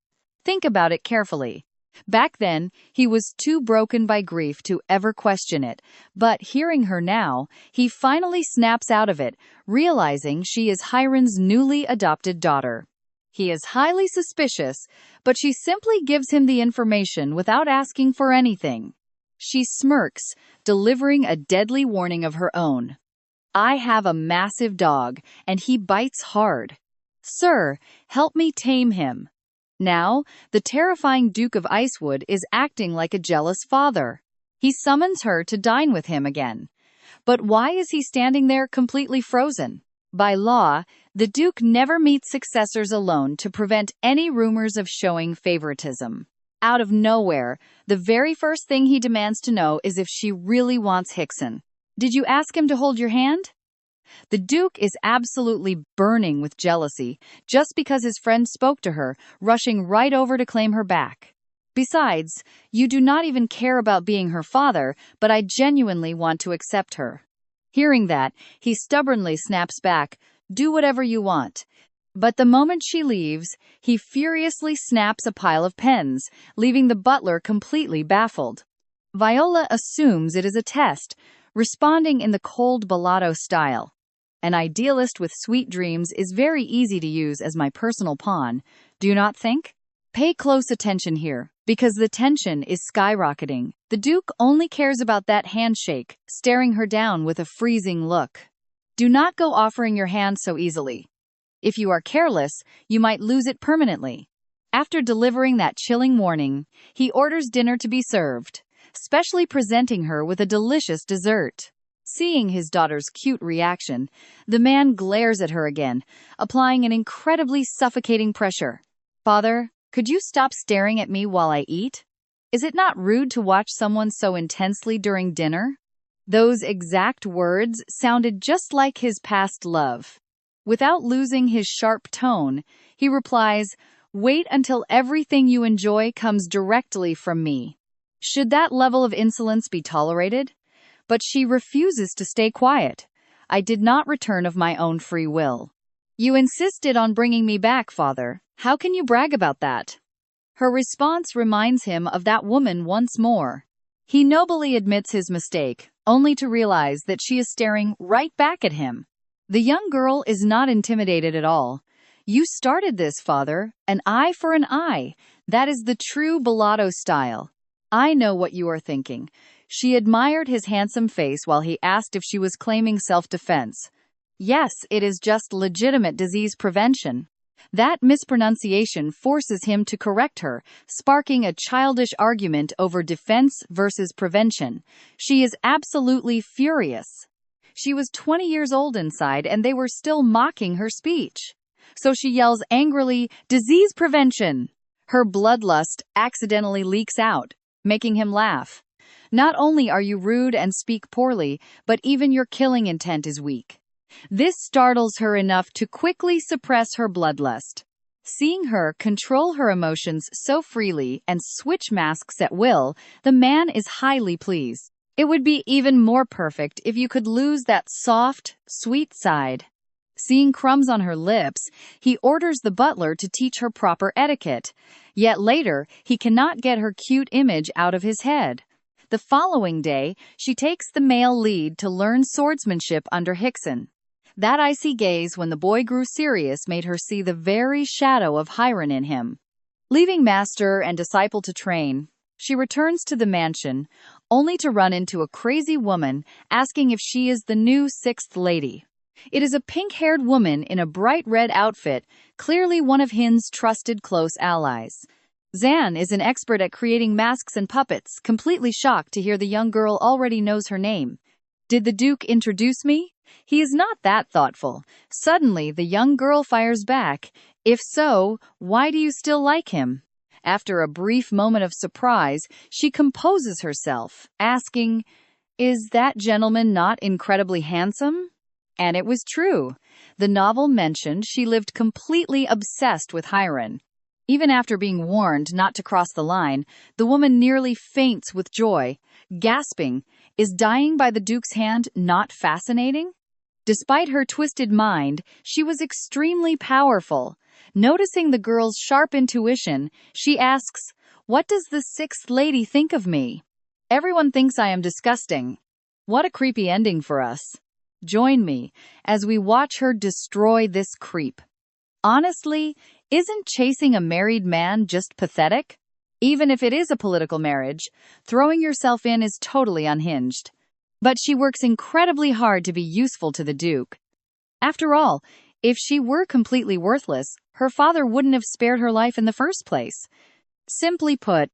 Think about it carefully. Back then, he was too broken by grief to ever question it, but hearing her now, he finally snaps out of it, realizing she is Hiron's newly adopted daughter. He is highly suspicious, but she simply gives him the information without asking for anything. She smirks, delivering a deadly warning of her own. I have a massive dog, and he bites hard. Sir, help me tame him. Now, the terrifying Duke of Icewood is acting like a jealous father. He summons her to dine with him again. But why is he standing there completely frozen? By law, the Duke never meets successors alone to prevent any rumors of showing favoritism. Out of nowhere, the very first thing he demands to know is if she really wants Hickson. Did you ask him to hold your hand? The Duke is absolutely burning with jealousy, just because his friend spoke to her, rushing right over to claim her back. Besides, you do not even care about being her father, but I genuinely want to accept her. Hearing that, he stubbornly snaps back, do whatever you want. But the moment she leaves, he furiously snaps a pile of pens, leaving the butler completely baffled. Viola assumes it is a test, responding in the cold bellotto style. An idealist with sweet dreams is very easy to use as my personal pawn, do you not think? Pay close attention here, because the tension is skyrocketing. The Duke only cares about that handshake, staring her down with a freezing look. Do not go offering your hand so easily. If you are careless, you might lose it permanently. After delivering that chilling warning, he orders dinner to be served, specially presenting her with a delicious dessert. Seeing his daughter's cute reaction, the man glares at her again, applying an incredibly suffocating pressure. Father, could you stop staring at me while I eat? Is it not rude to watch someone so intensely during dinner? Those exact words sounded just like his past love. Without losing his sharp tone, he replies, wait until everything you enjoy comes directly from me. Should that level of insolence be tolerated? But she refuses to stay quiet. I did not return of my own free will. You insisted on bringing me back, father. How can you brag about that? Her response reminds him of that woman once more. He nobly admits his mistake, only to realize that she is staring right back at him. The young girl is not intimidated at all. You started this, father. An eye for an eye. That is the true Bellotto style. I know what you are thinking. She admired his handsome face while he asked if she was claiming self-defense. Yes, it is just legitimate disease prevention. That mispronunciation forces him to correct her, sparking a childish argument over defense versus prevention. She is absolutely furious. She was 20 years old inside and they were still mocking her speech. So she yells angrily, disease prevention! Her bloodlust accidentally leaks out, making him laugh. Not only are you rude and speak poorly, but even your killing intent is weak. This startles her enough to quickly suppress her bloodlust. Seeing her control her emotions so freely and switch masks at will, the man is highly pleased. It would be even more perfect if you could lose that soft, sweet side. Seeing crumbs on her lips, he orders the butler to teach her proper etiquette. Yet later, he cannot get her cute image out of his head. The following day, she takes the male lead to learn swordsmanship under Hickson. That icy gaze when the boy grew serious made her see the very shadow of Hiron in him. Leaving master and disciple to train, she returns to the mansion, only to run into a crazy woman asking if she is the new sixth lady. It is a pink-haired woman in a bright red outfit, clearly one of Hin's trusted close allies. Zan is an expert at creating masks and puppets, completely shocked to hear the young girl already knows her name. Did the Duke introduce me? He is not that thoughtful. Suddenly, the young girl fires back. If so, why do you still like him? After a brief moment of surprise, she composes herself, asking, is that gentleman not incredibly handsome? And it was true. The novel mentioned she lived completely obsessed with Hiron. Even after being warned not to cross the line, the woman nearly faints with joy, gasping, is dying by the Duke's hand not fascinating? Despite her twisted mind, she was extremely powerful. Noticing the girl's sharp intuition, she asks, "What does the sixth lady think of me?" "Everyone thinks I am disgusting." What a creepy ending for us. Join me as we watch her destroy this creep. Honestly, isn't chasing a married man just pathetic? Even if it is a political marriage, throwing yourself in is totally unhinged. But she works incredibly hard to be useful to the Duke. After all, if she were completely worthless, her father wouldn't have spared her life in the first place. Simply put,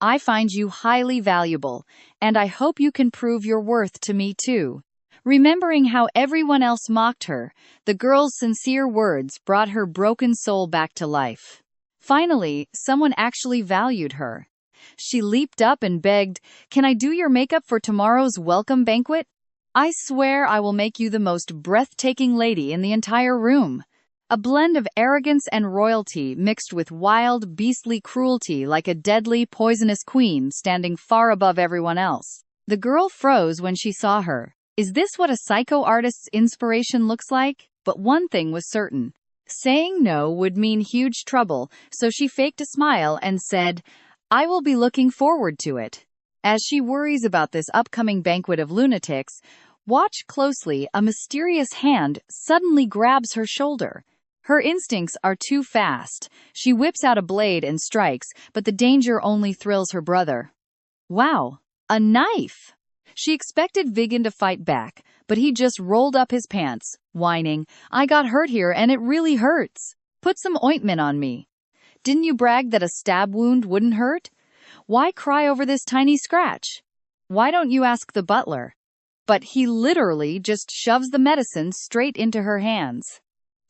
I find you highly valuable, and I hope you can prove your worth to me too. Remembering how everyone else mocked her, the girl's sincere words brought her broken soul back to life. Finally, someone actually valued her. She leaped up and begged, "Can I do your makeup for tomorrow's welcome banquet? I swear I will make you the most breathtaking lady in the entire room." A blend of arrogance and royalty mixed with wild, beastly cruelty like a deadly, poisonous queen standing far above everyone else. The girl froze when she saw her. Is this what a psycho artist's inspiration looks like? But one thing was certain. Saying no would mean huge trouble, so she faked a smile and said, "I will be looking forward to it." As she worries about this upcoming banquet of lunatics, watch closely, a mysterious hand suddenly grabs her shoulder. Her instincts are too fast. She whips out a blade and strikes, but the danger only thrills her brother. Wow, a knife! She expected Viggen to fight back, but he just rolled up his pants, whining, "I got hurt here and it really hurts. Put some ointment on me." Didn't you brag that a stab wound wouldn't hurt? Why cry over this tiny scratch? Why don't you ask the butler? But he literally just shoves the medicine straight into her hands.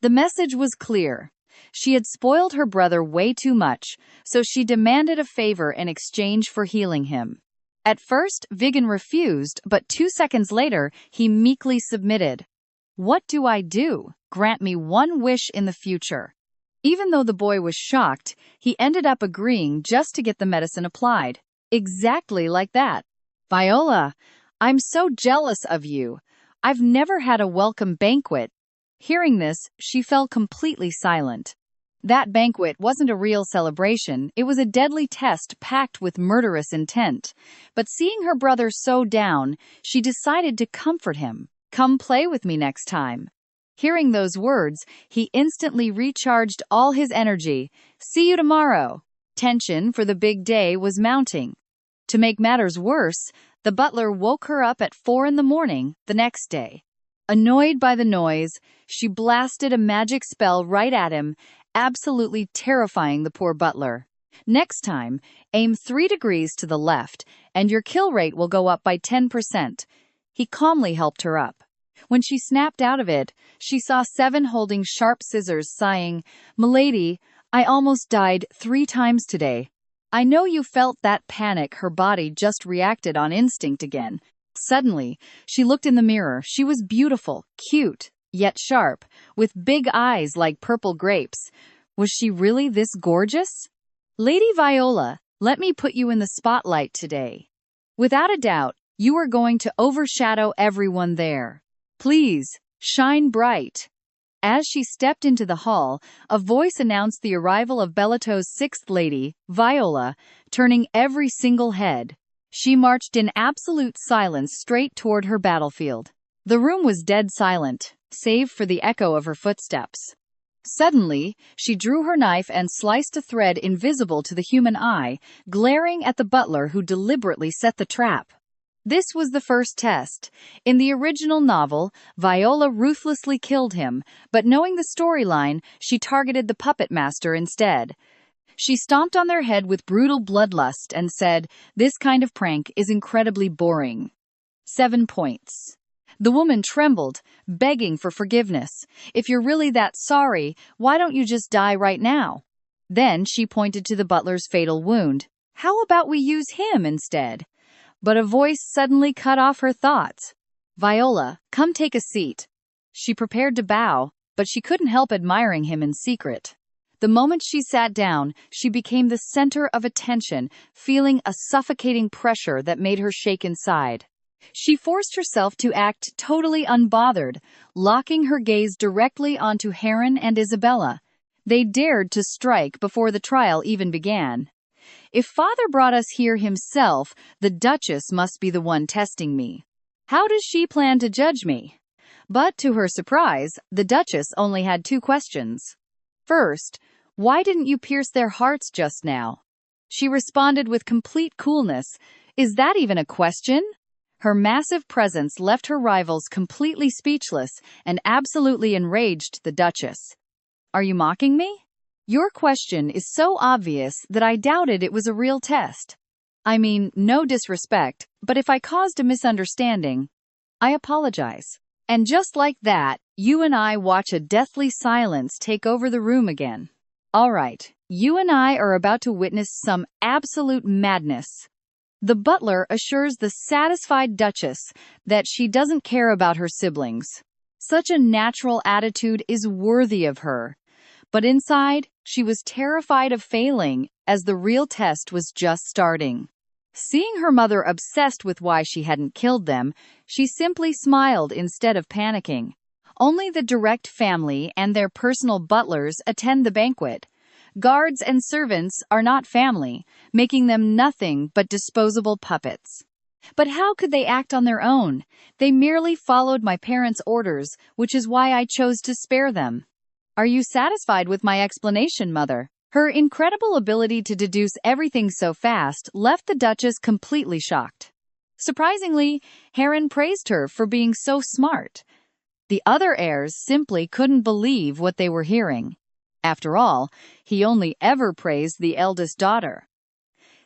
The message was clear. She had spoiled her brother way too much, so she demanded a favor in exchange for healing him. At first, Viggen refused, but 2 seconds later, he meekly submitted. "What do I do? Grant me one wish in the future." Even though the boy was shocked, he ended up agreeing just to get the medicine applied. Exactly like that. "Viola, I'm so jealous of you. I've never had a welcome banquet." Hearing this, she fell completely silent. That banquet wasn't a real celebration, it was a deadly test packed with murderous intent. But seeing her brother so down, she decided to comfort him. "Come play with me next time." Hearing those words, he instantly recharged all his energy. "See you tomorrow." Tension for the big day was mounting. To make matters worse, the butler woke her up at 4 in the morning the next day. Annoyed by the noise, she blasted a magic spell right at him, absolutely terrifying the poor butler. "Next time, aim 3 degrees to the left, and your kill rate will go up by 10%. He calmly helped her up. When she snapped out of it, she saw Seven holding sharp scissors, sighing, "Milady, I almost died 3 times today." I know you felt that panic. Her body just reacted on instinct again. Suddenly, she looked in the mirror. She was beautiful, cute, yet sharp, with big eyes like purple grapes. Was she really this gorgeous? "Lady Viola, let me put you in the spotlight today. Without a doubt, you are going to overshadow everyone there. Please, shine bright." As she stepped into the hall, a voice announced the arrival of Belato's sixth lady, Viola, turning every single head. She marched in absolute silence straight toward her battlefield. The room was dead silent, save for the echo of her footsteps. Suddenly, she drew her knife and sliced a thread invisible to the human eye, glaring at the butler who deliberately set the trap. This was the first test. In the original novel, Viola ruthlessly killed him, but knowing the storyline, she targeted the puppet master instead. She stomped on their head with brutal bloodlust and said, "This kind of prank is incredibly boring." 7 points. The woman trembled, begging for forgiveness. "If you're really that sorry, why don't you just die right now?" Then she pointed to the butler's fatal wound. "How about we use him instead?" But a voice suddenly cut off her thoughts. "Viola, come take a seat." She prepared to bow, but she couldn't help admiring him in secret. The moment she sat down, she became the center of attention, feeling a suffocating pressure that made her shake inside. She forced herself to act totally unbothered, locking her gaze directly onto Heron and Isabella. They dared to strike before the trial even began. If Father brought us here himself, the Duchess must be the one testing me. How does she plan to judge me? But to her surprise, the Duchess only had two questions. First, why didn't you pierce their hearts just now? She responded with complete coolness. Is that even a question? Her massive presence left her rivals completely speechless and absolutely enraged the Duchess. Are you mocking me? Your question is so obvious that I doubted it was a real test. I mean, no disrespect, but if I caused a misunderstanding, I apologize. And just like that, you and I watch a deathly silence take over the room again. All right, you and I are about to witness some absolute madness. The butler assures the satisfied Duchess that she doesn't care about her siblings. Such a natural attitude is worthy of her. But inside, she was terrified of failing, as the real test was just starting. Seeing her mother obsessed with why she hadn't killed them, she simply smiled instead of panicking. Only the direct family and their personal butlers attend the banquet. Guards and servants are not family, making them nothing but disposable puppets. But how could they act on their own? They merely followed my parents' orders, which is why I chose to spare them. Are you satisfied with my explanation, Mother? Her incredible ability to deduce everything so fast left the Duchess completely shocked. Surprisingly, Heron praised her for being so smart. The other heirs simply couldn't believe what they were hearing. After all, he only ever praised the eldest daughter.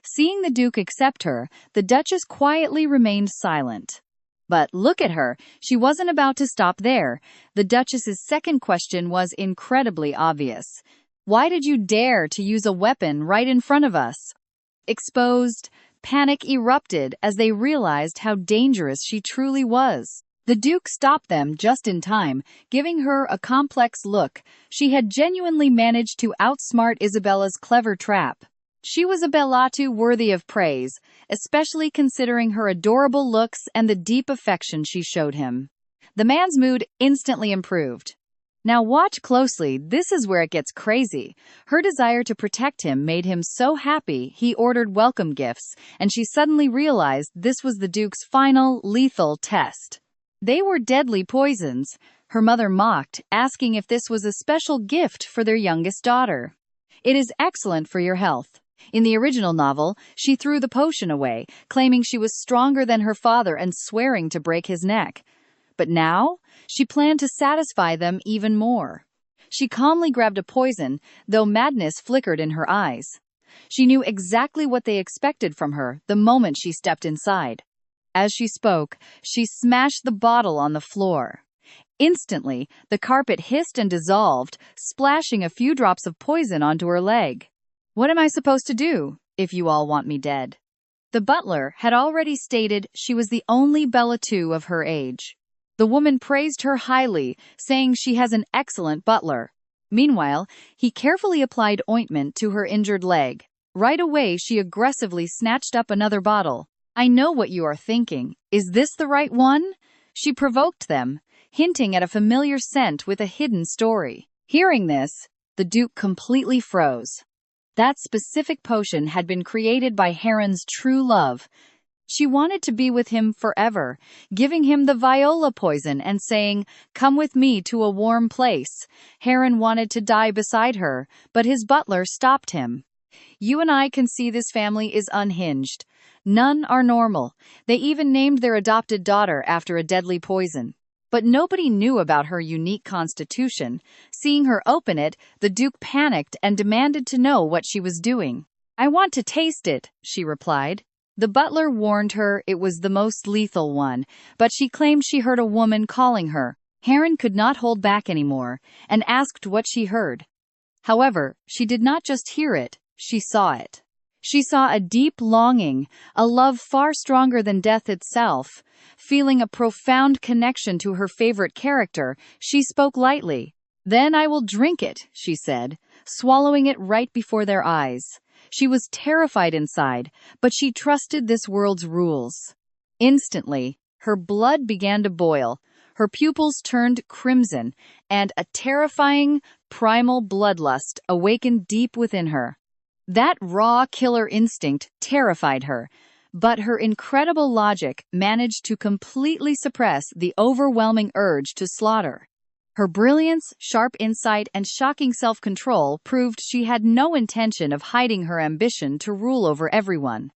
Seeing the Duke accept her, the Duchess quietly remained silent. But look at her, she wasn't about to stop there. The Duchess's second question was incredibly obvious. Why did you dare to use a weapon right in front of us? Exposed, panic erupted as they realized how dangerous she truly was. The Duke stopped them just in time, giving her a complex look. She had genuinely managed to outsmart Isabella's clever trap. She was a Bellatu worthy of praise, especially considering her adorable looks and the deep affection she showed him. The man's mood instantly improved. Now watch closely, this is where it gets crazy. Her desire to protect him made him so happy he ordered welcome gifts, and she suddenly realized this was the Duke's final, lethal test. They were deadly poisons. Her mother mocked, asking if this was a special gift for their youngest daughter. It is excellent for your health. In the original novel, she threw the potion away, claiming she was stronger than her father and swearing to break his neck. But now, she planned to satisfy them even more. She calmly grabbed a poison, though madness flickered in her eyes. She knew exactly what they expected from her the moment she stepped inside. As she spoke, she smashed the bottle on the floor. Instantly, the carpet hissed and dissolved, splashing a few drops of poison onto her leg. What am I supposed to do, if you all want me dead? The butler had already stated she was the only Bellatu of her age. The woman praised her highly, saying she has an excellent butler. Meanwhile, he carefully applied ointment to her injured leg. Right away, she aggressively snatched up another bottle. I know what you are thinking. Is this the right one? She provoked them, hinting at a familiar scent with a hidden story. Hearing this, the Duke completely froze. That specific potion had been created by Heron's true love. She wanted to be with him forever, giving him the viola poison and saying, "Come with me to a warm place." Heron wanted to die beside her, but his butler stopped him. You and I can see this family is unhinged. None are normal. They even named their adopted daughter after a deadly poison. But nobody knew about her unique constitution. Seeing her open it, the Duke panicked and demanded to know what she was doing. "I want to taste it," she replied. The butler warned her it was the most lethal one, but she claimed she heard a woman calling her. Heron could not hold back anymore, and asked what she heard. However, she did not just hear it, she saw it. She saw a deep longing, a love far stronger than death itself. Feeling a profound connection to her favorite character, she spoke lightly. "Then I will drink it," she said, swallowing it right before their eyes. She was terrified inside, but she trusted this world's rules. Instantly, Her blood began to boil, her pupils turned crimson, and a terrifying, primal bloodlust awakened deep within her. That raw killer instinct terrified her, but her incredible logic managed to completely suppress the overwhelming urge to slaughter. Her brilliance, sharp insight, and shocking self-control proved she had no intention of hiding her ambition to rule over everyone.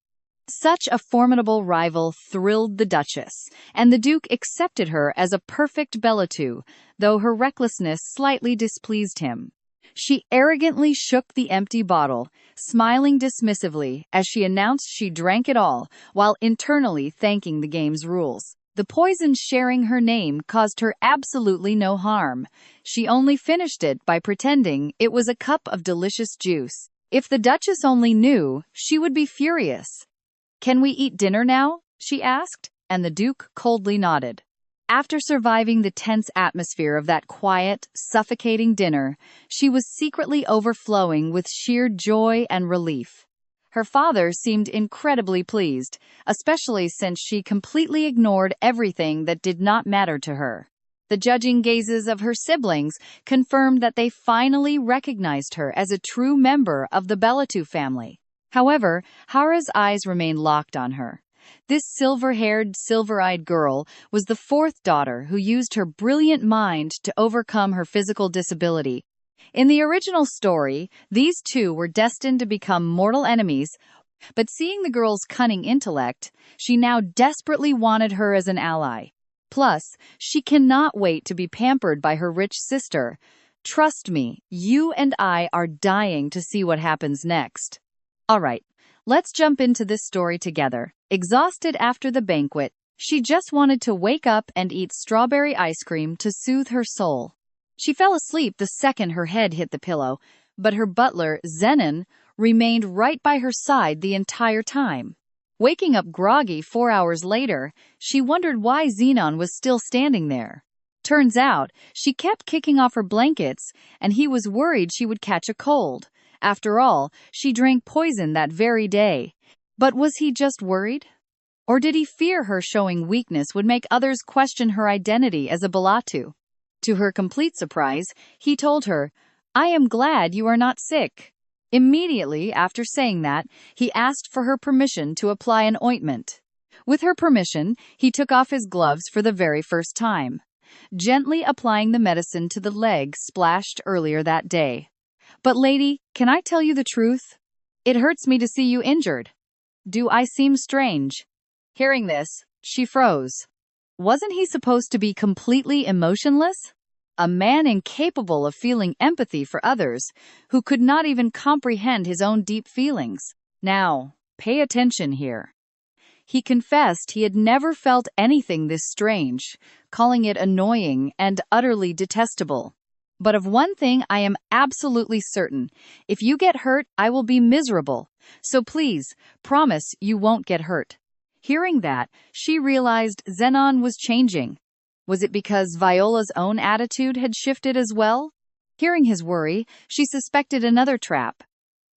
Such a formidable rival thrilled the Duchess, and the Duke accepted her as a perfect Belletu, though her recklessness slightly displeased him. She arrogantly shook the empty bottle, smiling dismissively as she announced she drank it all, while internally thanking the game's rules. The poison sharing her name caused her absolutely no harm. She only finished it by pretending it was a cup of delicious juice. If the Duchess only knew, she would be furious. "Can we eat dinner now?" she asked, and the Duke coldly nodded. After surviving the tense atmosphere of that quiet, suffocating dinner, she was secretly overflowing with sheer joy and relief. Her father seemed incredibly pleased, especially since she completely ignored everything that did not matter to her. The judging gazes of her siblings confirmed that they finally recognized her as a true member of the Belletu family. However, Hara's eyes remained locked on her. This silver-haired, silver-eyed girl was the fourth daughter who used her brilliant mind to overcome her physical disability. In the original story, these two were destined to become mortal enemies, but seeing the girl's cunning intellect, she now desperately wanted her as an ally. Plus, she cannot wait to be pampered by her rich sister. Trust me, you and I are dying to see what happens next. All right, let's jump into this story together. Exhausted after the banquet, she just wanted to wake up and eat strawberry ice cream to soothe her soul. She fell asleep the second her head hit the pillow, but her butler, Zenon, remained right by her side the entire time. Waking up groggy 4 hours later, she wondered why Zenon was still standing there. Turns out, she kept kicking off her blankets, and he was worried she would catch a cold. After all, she drank poison that very day. But was he just worried? Or did he fear her showing weakness would make others question her identity as a Belletu? To her complete surprise, he told her, "I am glad you are not sick." Immediately after saying that, he asked for her permission to apply an ointment. With her permission, he took off his gloves for the very first time, gently applying the medicine to the leg splashed earlier that day. "But lady, can I tell you the truth? It hurts me to see you injured. Do I seem strange?" Hearing this, she froze. Wasn't he supposed to be completely emotionless? A man incapable of feeling empathy for others, who could not even comprehend his own deep feelings. Now, pay attention here. He confessed he had never felt anything this strange, calling it annoying and utterly detestable. "But of one thing I am absolutely certain. If you get hurt, I will be miserable. So please, promise you won't get hurt." Hearing that, she realized Zenon was changing. Was it because Viola's own attitude had shifted as well? Hearing his worry, she suspected another trap.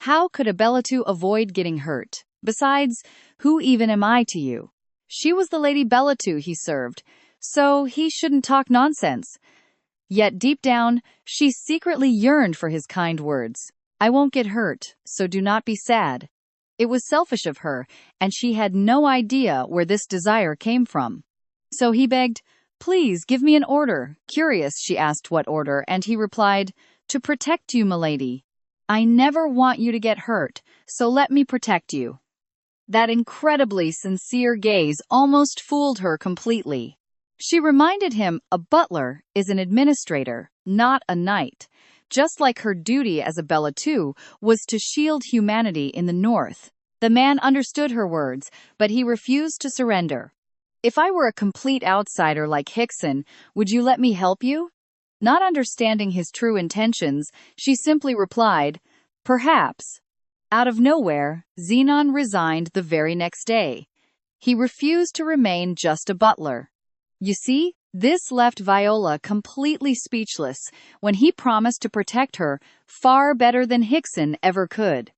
How could a Belletu avoid getting hurt? Besides, who even am I to you? She was the Lady Belletu he served, so he shouldn't talk nonsense. Yet deep down, she secretly yearned for his kind words. "I won't get hurt, so do not be sad." It was selfish of her, and she had no idea where this desire came from. So he begged, "Please give me an order." Curious, she asked what order, and he replied, "To protect you, milady. I never want you to get hurt, so let me protect you." That incredibly sincere gaze almost fooled her completely. She reminded him a butler is an administrator, not a knight. Just like her duty as a Belletu was to shield humanity in the north. The man understood her words, but he refused to surrender. "If I were a complete outsider like Hickson, would you let me help you?" Not understanding his true intentions, she simply replied, "Perhaps." Out of nowhere, Zenon resigned the very next day. He refused to remain just a butler. You see, this left Viola completely speechless when he promised to protect her far better than Hickson ever could.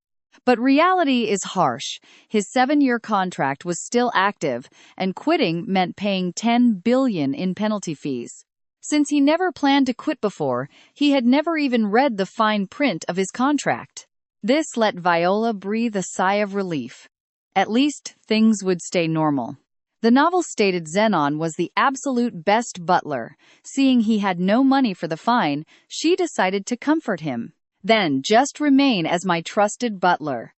But reality is harsh. His 7-year contract was still active, and quitting meant paying $10 billion in penalty fees. Since he never planned to quit before, he had never even read the fine print of his contract. This let Viola breathe a sigh of relief. At least, things would stay normal. The novel stated Zenon was the absolute best butler. Seeing he had no money for the fine, she decided to comfort him. Then, just remain as my trusted butler.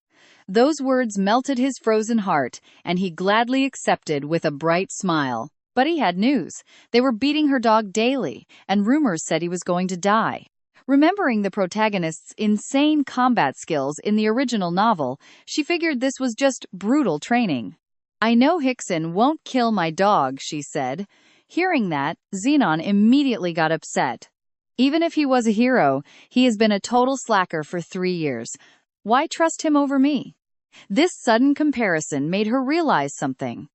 Those words melted his frozen heart, and he gladly accepted with a bright smile. But he had news. They were beating her dog daily, and rumors said he was going to die. Remembering the protagonist's insane combat skills in the original novel, she figured this was just brutal training. I know Hickson won't kill my dog, she said. Hearing that, Zenon immediately got upset. Even if he was a hero, he has been a total slacker for 3 years. Why trust him over me? This sudden comparison made her realize something.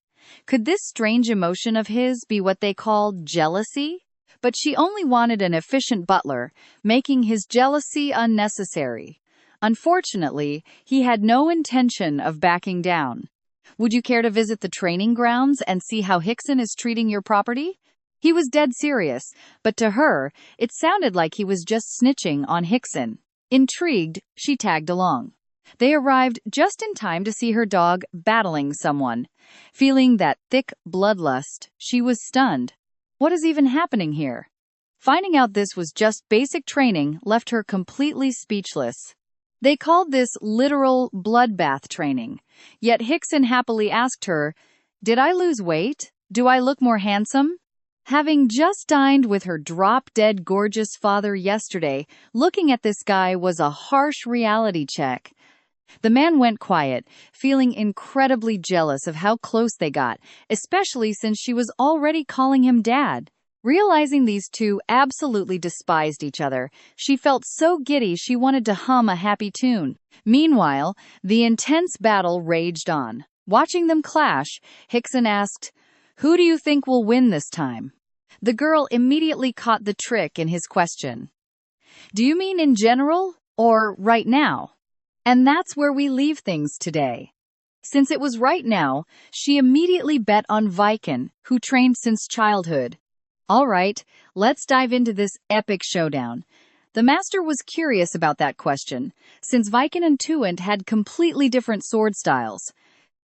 Could this strange emotion of his be what they called jealousy? But she only wanted an efficient butler, making his jealousy unnecessary. Unfortunately, he had no intention of backing down. Would you care to visit the training grounds and see how Hickson is treating your property? He was dead serious, but to her, it sounded like he was just snitching on Hickson. Intrigued, she tagged along. They arrived just in time to see her dog battling someone. Feeling that thick bloodlust, she was stunned. What is even happening here? Finding out this was just basic training left her completely speechless. They called this literal bloodbath training. Yet Hickson happily asked her, "Did I lose weight? Do I look more handsome?" Having just dined with her drop-dead gorgeous father yesterday, looking at this guy was a harsh reality check. The man went quiet, feeling incredibly jealous of how close they got, especially since she was already calling him dad. Realizing these two absolutely despised each other, she felt so giddy she wanted to hum a happy tune. Meanwhile, the intense battle raged on. Watching them clash, Hickson asked, "Who do you think will win this time?" The girl immediately caught the trick in his question. "Do you mean in general, or right now?" And that's where we leave things today. Since it was right now, she immediately bet on Viken, who trained since childhood. All right, let's dive into this epic showdown. The master was curious about that question, since Viken and Tuent had completely different sword styles.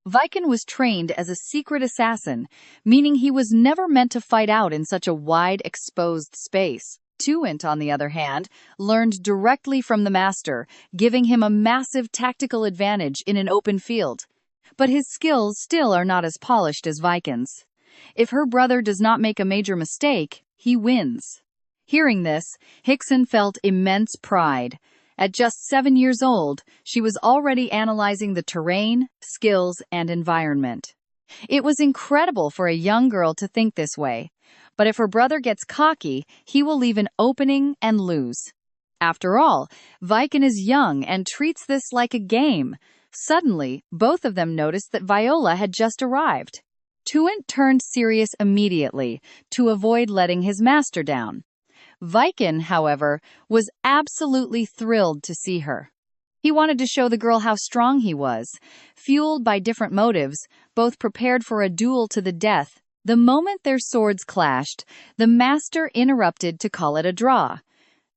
Viken was trained as a secret assassin, meaning he was never meant to fight out in such a wide, exposed space. Tuent, on the other hand, learned directly from the master, giving him a massive tactical advantage in an open field. But his skills still are not as polished as Viken's. If her brother does not make a major mistake, he wins. Hearing this, Hickson felt immense pride. At just 7 years old, she was already analyzing the terrain, skills, and environment. It was incredible for a young girl to think this way. But if her brother gets cocky, he will leave an opening and lose. After all, Viken is young and treats this like a game. Suddenly, both of them noticed that Viola had just arrived. Tuent turned serious immediately, to avoid letting his master down. Viken, however, was absolutely thrilled to see her. He wanted to show the girl how strong he was. Fueled by different motives, both prepared for a duel to the death. The moment their swords clashed, the master interrupted to call it a draw.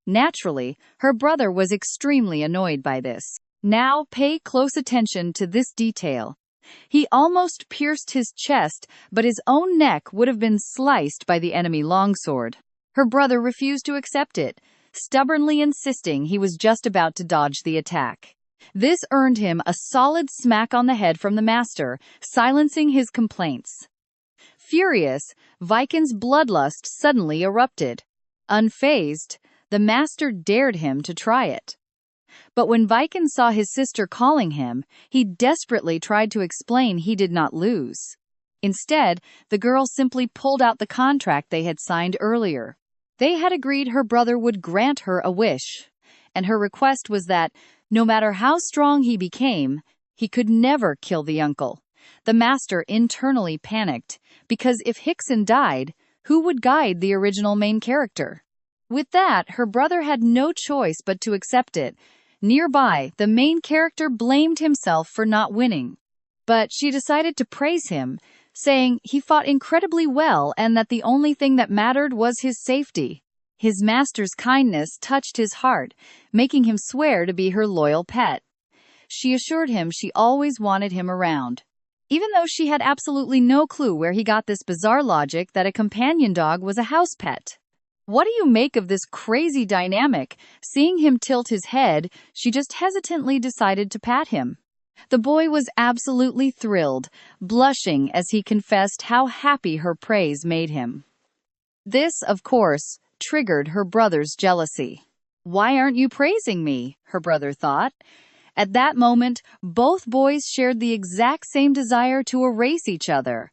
Naturally, her brother was extremely annoyed by this. Now pay close attention to this detail. He almost pierced his chest, but his own neck would have been sliced by the enemy longsword. Her brother refused to accept it, stubbornly insisting he was just about to dodge the attack. This earned him a solid smack on the head from the master, silencing his complaints. Furious, Viken's bloodlust suddenly erupted. Unfazed, the master dared him to try it. But when Viken saw his sister calling him, he desperately tried to explain he did not lose. Instead, the girl simply pulled out the contract they had signed earlier. They had agreed her brother would grant her a wish, and her request was that, no matter how strong he became, he could never kill the uncle. The master internally panicked, because if Hickson died, who would guide the original main character? With that, her brother had no choice but to accept it. Nearby, the main character blamed himself for not winning. But she decided to praise him, saying he fought incredibly well and that the only thing that mattered was his safety. His master's kindness touched his heart, making him swear to be her loyal pet. She assured him she always wanted him around, even though she had absolutely no clue where he got this bizarre logic that a companion dog was a house pet. What do you make of this crazy dynamic? Seeing him tilt his head, she just hesitantly decided to pat him. The boy was absolutely thrilled, blushing as he confessed how happy her praise made him. This, of course, triggered her brother's jealousy. "Why aren't you praising me?" her brother thought. At that moment, both boys shared the exact same desire to erase each other.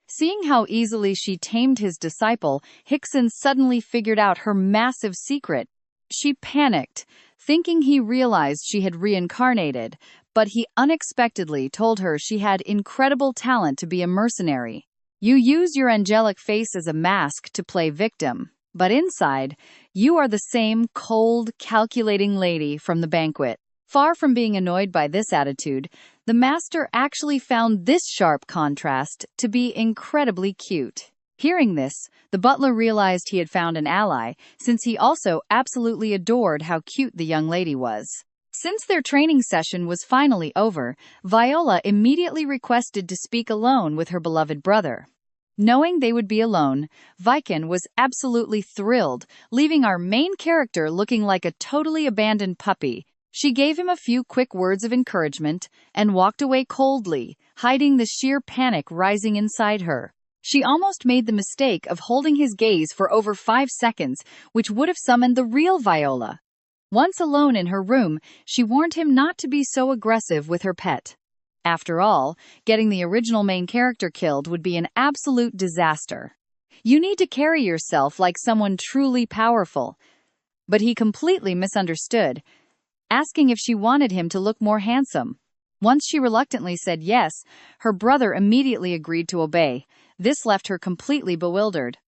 Seeing how easily she tamed his disciple, Hickson suddenly figured out her massive secret. She panicked, thinking he realized she had reincarnated, but he unexpectedly told her she had incredible talent to be a mercenary. You use your angelic face as a mask to play victim, but inside, you are the same cold, calculating lady from the banquet. Far from being annoyed by this attitude, the master actually found this sharp contrast to be incredibly cute. Hearing this, the butler realized he had found an ally, since he also absolutely adored how cute the young lady was. Since their training session was finally over, Viola immediately requested to speak alone with her beloved brother. Knowing they would be alone, Viken was absolutely thrilled, leaving our main character looking like a totally abandoned puppy. She gave him a few quick words of encouragement and walked away coldly, hiding the sheer panic rising inside her. She almost made the mistake of holding his gaze for over 5 seconds, which would have summoned the real Viola. Once alone in her room, she warned him not to be so aggressive with her pet. After all, getting the original main character killed would be an absolute disaster. You need to carry yourself like someone truly powerful. But he completely misunderstood, asking if she wanted him to look more handsome. Once she reluctantly said yes, her brother immediately agreed to obey. This left her completely bewildered.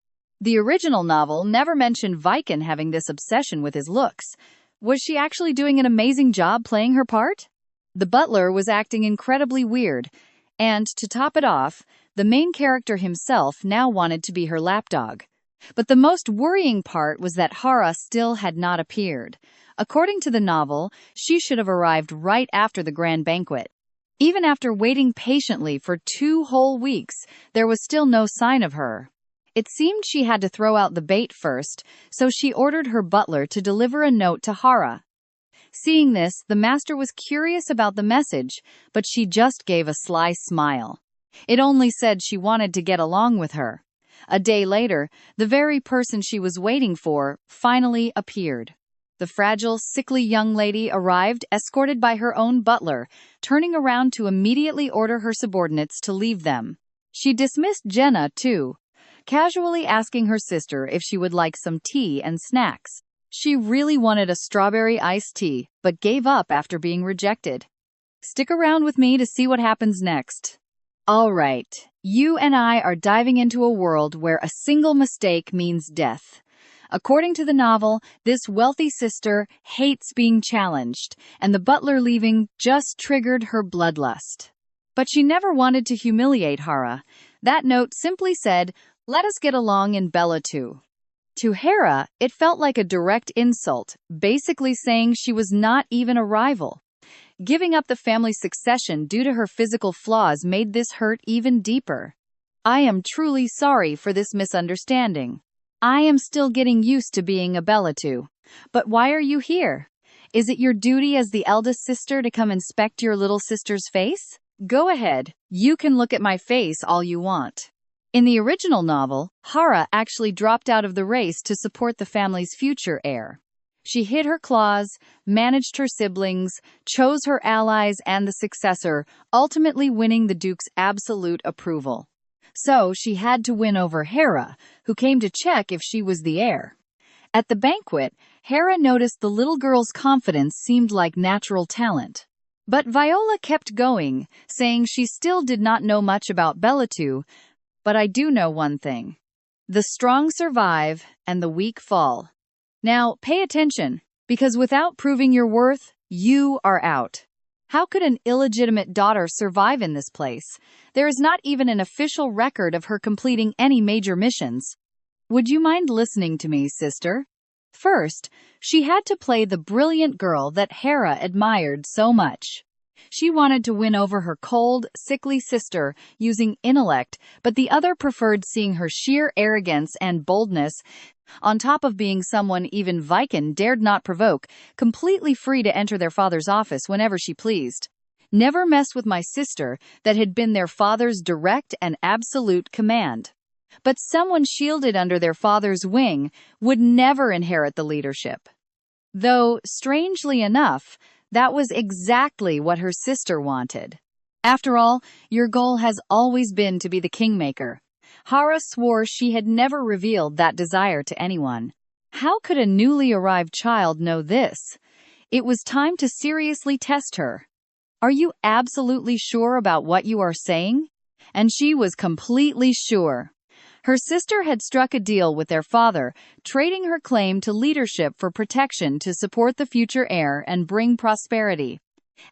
The original novel never mentioned Viken having this obsession with his looks. Was she actually doing an amazing job playing her part? The butler was acting incredibly weird, and to top it off, the main character himself now wanted to be her lapdog. But the most worrying part was that Hara still had not appeared. According to the novel, she should have arrived right after the grand banquet. Even after waiting patiently for 2 whole weeks, there was still no sign of her. It seemed she had to throw out the bait first, so she ordered her butler to deliver a note to Hara. Seeing this, the master was curious about the message, but she just gave a sly smile. It only said she wanted to get along with her. A day later, the very person she was waiting for finally appeared. The fragile, sickly young lady arrived, escorted by her own butler, turning around to immediately order her subordinates to leave them. She dismissed Jenna, too, casually asking her sister if she would like some tea and snacks. She really wanted a strawberry iced tea, but gave up after being rejected. Stick around with me to see what happens next. All right, you and I are diving into a world where a single mistake means death. According to the novel, this wealthy sister hates being challenged, and the butler leaving just triggered her bloodlust. But she never wanted to humiliate Hara. That note simply said, "Let us get along in Bella too." To Hera, it felt like a direct insult, basically saying she was not even a rival. Giving up the family succession due to her physical flaws made this hurt even deeper. "I am truly sorry for this misunderstanding. I am still getting used to being a Bellatu. But why are you here? Is it your duty as the eldest sister to come inspect your little sister's face? Go ahead, you can look at my face all you want." In the original novel, Hara actually dropped out of the race to support the family's future heir. She hid her claws, managed her siblings, chose her allies and the successor, ultimately winning the Duke's absolute approval. So she had to win over Hera, who came to check if she was the heir. At the banquet, Hera noticed the little girl's confidence seemed like natural talent. But Viola kept going, saying she still did not know much about Bellatu. "But I do know one thing. The strong survive, and the weak fall. Now, pay attention, because without proving your worth, You are out. How could an illegitimate daughter survive in this place? There is not even an official record of her completing any major missions. Would you mind listening to me, sister? First, she had to play the brilliant girl that Hera admired so much. She wanted to win over her cold, sickly sister using intellect, but the other preferred seeing her sheer arrogance and boldness, on top of being someone even Viken dared not provoke, completely free to enter their father's office whenever she pleased. Never messed with my sister that had been their father's direct and absolute command. But someone shielded under their father's wing would never inherit the leadership. Though, strangely enough, that was exactly what her sister wanted. After all, your goal has always been to be the kingmaker. Hera swore she had never revealed that desire to anyone. How could a newly arrived child know this? It was time to seriously test her. Are you absolutely sure about what you are saying? And she was completely sure. Her sister had struck a deal with their father, trading her claim to leadership for protection to support the future heir and bring prosperity.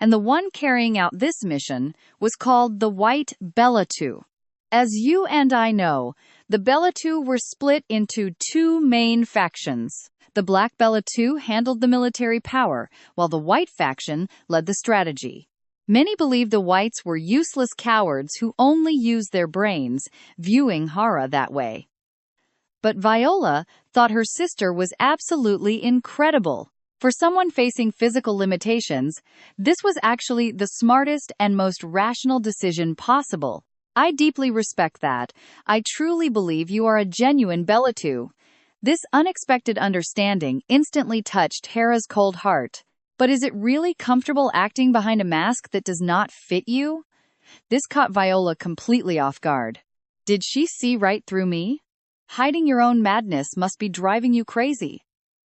And the one carrying out this mission was called the White Belatu. As you and I know, the Belatu were split into two main factions. The Black Belatu handled the military power, while the White faction led the strategy. Many believed the Whites were useless cowards who only used their brains, viewing Hera that way. But Viola thought her sister was absolutely incredible. For someone facing physical limitations, this was actually the smartest and most rational decision possible. I deeply respect that. I truly believe you are a genuine Belatu. This unexpected understanding instantly touched Hera's cold heart. But is it really comfortable acting behind a mask that does not fit you? This caught Viola completely off guard. Did she see right through me? Hiding your own madness must be driving you crazy.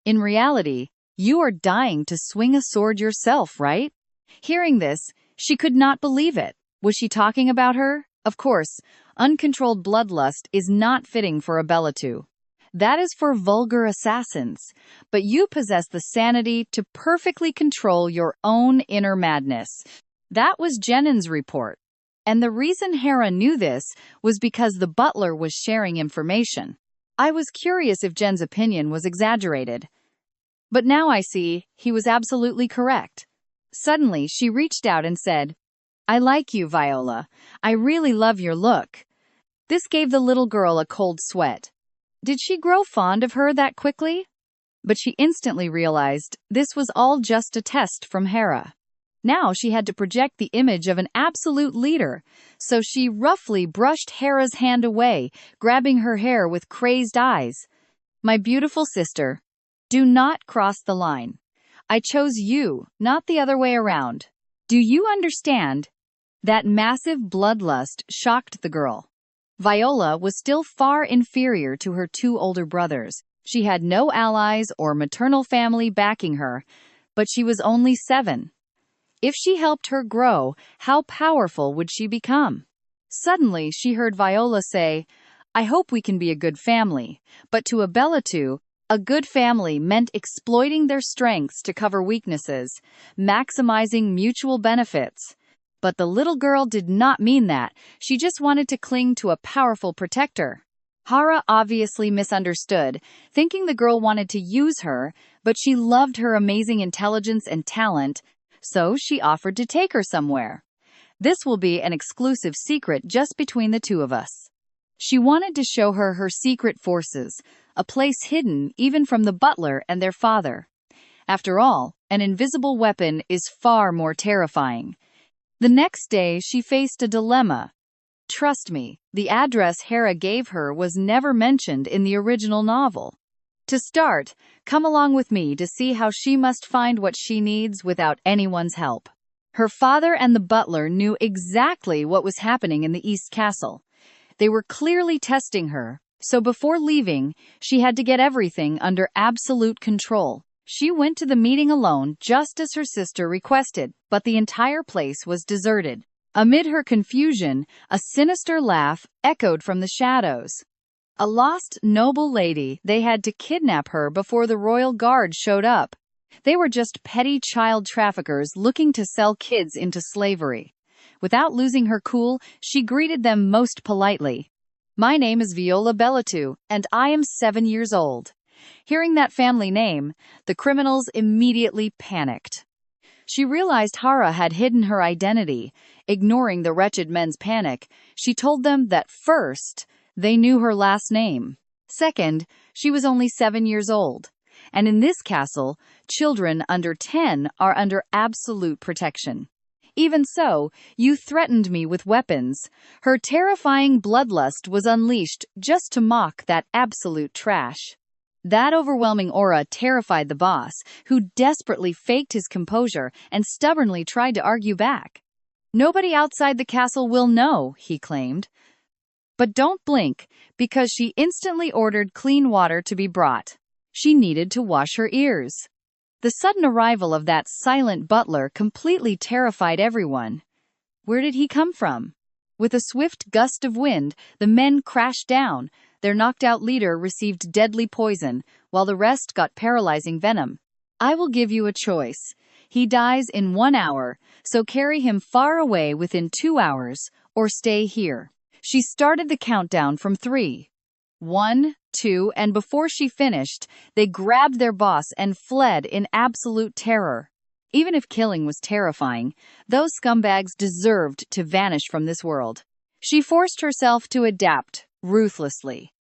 In reality, you are dying to swing a sword yourself, right? Hearing this, she could not believe it. Was she talking about her? Of course, uncontrolled bloodlust is not fitting for a Belatu. That is for vulgar assassins. But you possess the sanity to perfectly control your own inner madness. That was Jenin's report. And the reason Hera knew this was because the butler was sharing information. I was curious if Jen's opinion was exaggerated. But now I see he was absolutely correct. Suddenly, she reached out and said, I like you, Viola. I really love your look. This gave the little girl a cold sweat. Did she grow fond of her that quickly? But she instantly realized this was all just a test from Hera. Now she had to project the image of an absolute leader, so she roughly brushed Hera's hand away, grabbing her hair with crazed eyes. My beautiful sister, do not cross the line. I chose you, not the other way around. Do you understand? That massive bloodlust shocked the girl. Viola was still far inferior to her two older brothers. She had no allies or maternal family backing her, but she was only 7. If she helped her grow, how powerful would she become? Suddenly, she heard Viola say, I hope we can be a good family. But to a Belatu, a good family meant exploiting their strengths to cover weaknesses, maximizing mutual benefits. But the little girl did not mean that. She just wanted to cling to a powerful protector. Hera obviously misunderstood, thinking the girl wanted to use her, but she loved her amazing intelligence and talent, so she offered to take her somewhere. This will be an exclusive secret just between the two of us. She wanted to show her her secret forces, a place hidden even from the butler and their father. After all, an invisible weapon is far more terrifying. The next day, she faced a dilemma. Trust me, the address Hera gave her was never mentioned in the original novel. To start, come along with me to see how she must find what she needs without anyone's help. Her father and the butler knew exactly what was happening in the East Castle. They were clearly testing her, so before leaving, she had to get everything under absolute control. She went to the meeting alone just as her sister requested, but the entire place was deserted. Amid her confusion, a sinister laugh echoed from the shadows. A lost noble lady, they had to kidnap her before the royal guard showed up. They were just petty child traffickers looking to sell kids into slavery. Without losing her cool, she greeted them most politely. "My name is Viola Bellatu, and I am 7 years old." Hearing that family name, the criminals immediately panicked. She realized Hara had hidden her identity. Ignoring the wretched men's panic, she told them that first, they knew her last name. Second, she was only 7 years old. And in this castle, children under 10 are under absolute protection. Even so, you threatened me with weapons. Her terrifying bloodlust was unleashed just to mock that absolute trash. That overwhelming aura terrified the boss, who desperately faked his composure and stubbornly tried to argue back. "Nobody outside the castle will know," he claimed. But don't blink, because she instantly ordered clean water to be brought. She needed to wash her ears. The sudden arrival of that silent butler completely terrified everyone. Where did he come from? With a swift gust of wind, the men crashed down. Their knocked-out leader received deadly poison, while the rest got paralyzing venom. "I will give you a choice. He dies in 1 hour, so carry him far away within 2 hours, or stay here." She started the countdown from 3, 1, 2, and before she finished, they grabbed their boss and fled in absolute terror. Even if killing was terrifying, those scumbags deserved to vanish from this world. She forced herself to adapt, ruthlessly.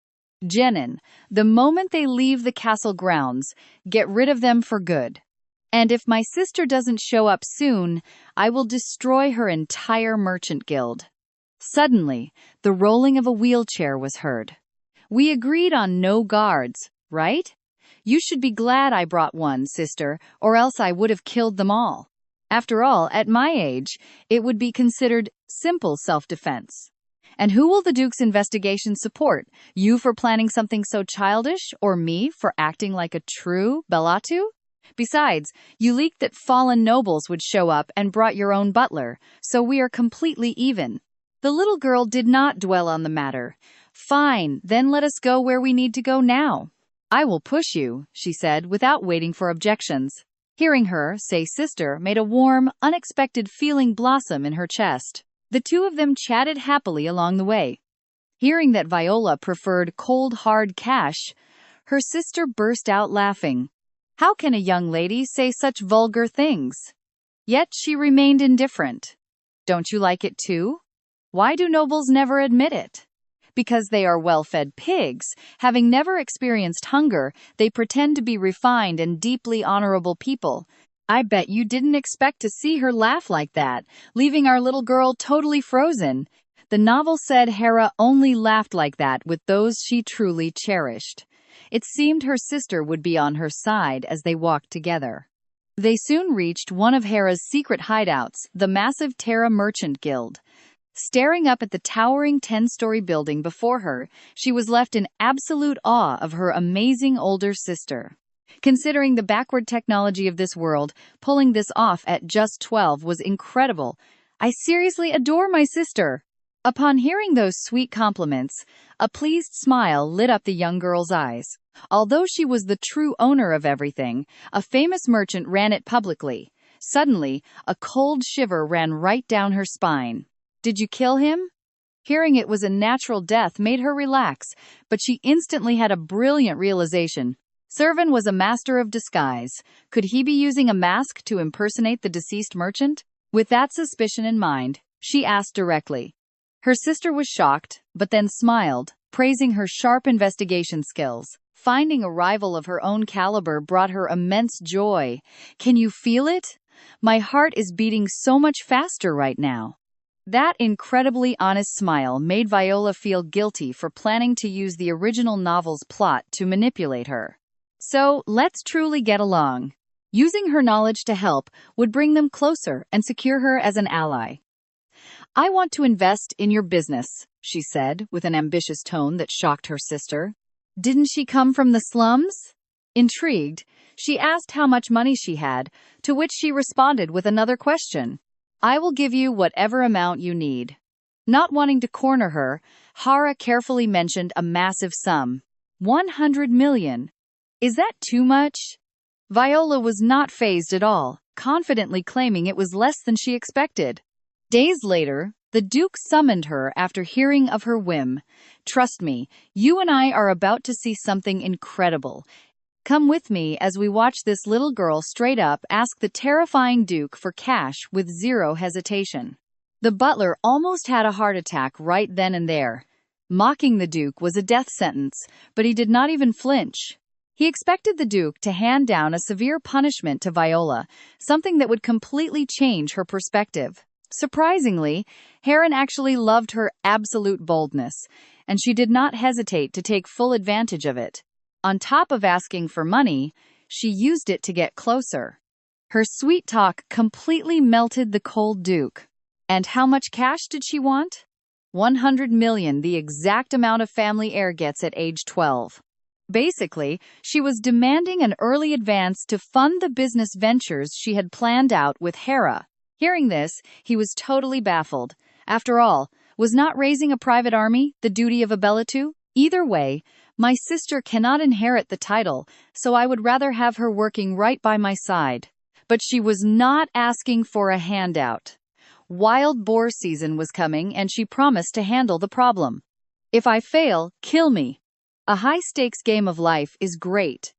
"Jenin, the moment they leave the castle grounds, get rid of them for good. And if my sister doesn't show up soon, I will destroy her entire merchant guild." Suddenly, the rolling of a wheelchair was heard. "We agreed on no guards, right? You should be glad I brought one, sister, or else I would have killed them all. After all, at my age, it would be considered simple self-defense. And who will the Duke's investigation support? You for planning something so childish, or me for acting like a true Bellatu? Besides, you leaked that fallen nobles would show up and brought your own butler, so we are completely even." The little girl did not dwell on the matter. "Fine, then let us go where we need to go now." "I will push you," she said, without waiting for objections. Hearing her say sister made a warm, unexpected feeling blossom in her chest. The two of them chatted happily along the way. Hearing that Viola preferred cold, hard cash, her sister burst out laughing. How can a young lady say such vulgar things? Yet she remained indifferent. "Don't you like it too? Why do nobles never admit it?" "Because they are well-fed pigs. Having never experienced hunger, they pretend to be refined and deeply honorable people." I bet you didn't expect to see her laugh like that, leaving our little girl totally frozen. The novel said Hera only laughed like that with those she truly cherished. It seemed her sister would be on her side as they walked together. They soon reached one of Hera's secret hideouts, the massive Terra Merchant Guild. Staring up at the towering 10-story building before her, she was left in absolute awe of her amazing older sister. Considering the backward technology of this world, pulling this off at just 12 was incredible. "I seriously adore my sister." Upon hearing those sweet compliments, a pleased smile lit up the young girl's eyes. Although she was the true owner of everything, a famous merchant ran it publicly. Suddenly, a cold shiver ran right down her spine. "Did you kill him?" Hearing it was a natural death made her relax, but she instantly had a brilliant realization. Servan was a master of disguise. Could he be using a mask to impersonate the deceased merchant? With that suspicion in mind, she asked directly. Her sister was shocked, but then smiled, praising her sharp investigation skills. Finding a rival of her own caliber brought her immense joy. "Can you feel it? My heart is beating so much faster right now." That incredibly honest smile made Viola feel guilty for planning to use the original novel's plot to manipulate her. So, let's truly get along. Using her knowledge to help would bring them closer and secure her as an ally. "I want to invest in your business," she said, with an ambitious tone that shocked her sister. Didn't she come from the slums? Intrigued, she asked how much money she had, to which she responded with another question. "I will give you whatever amount you need." Not wanting to corner her, Hara carefully mentioned a massive sum. 100 million. Is that too much? Viola was not fazed at all, confidently claiming it was less than she expected. Days later, the Duke summoned her after hearing of her whim. "Trust me, you and I are about to see something incredible. Come with me as we watch this little girl straight up ask the terrifying Duke for cash with zero hesitation." The butler almost had a heart attack right then and there. Mocking the Duke was a death sentence, but he did not even flinch. He expected the Duke to hand down a severe punishment to Viola, something that would completely change her perspective. Surprisingly, Heron actually loved her absolute boldness, and she did not hesitate to take full advantage of it. On top of asking for money, she used it to get closer. Her sweet talk completely melted the cold Duke. And how much cash did she want? 100 million, the exact amount a family heir gets at age 12. Basically, she was demanding an early advance to fund the business ventures she had planned out with Hera. Hearing this, he was totally baffled. After all, was not raising a private army the duty of a Belatu? Either way, my sister cannot inherit the title, so I would rather have her working right by my side. But she was not asking for a handout. Wild boar season was coming, and she promised to handle the problem. "If I fail, kill me." A high-stakes game of life is great.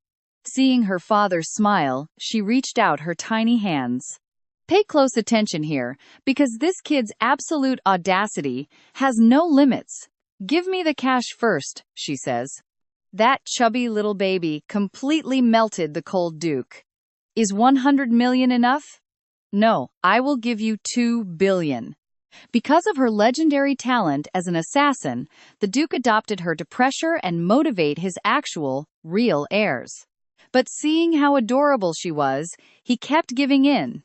Seeing her father smile, she reached out her tiny hands. Pay close attention here, because this kid's absolute audacity has no limits. "Give me the cash first," she says. That chubby little baby completely melted the cold Duke. "Is 100 million enough?" "No, I will give you 2 billion. Because of her legendary talent as an assassin, the Duke adopted her to pressure and motivate his actual, real heirs. But seeing how adorable she was, he kept giving in.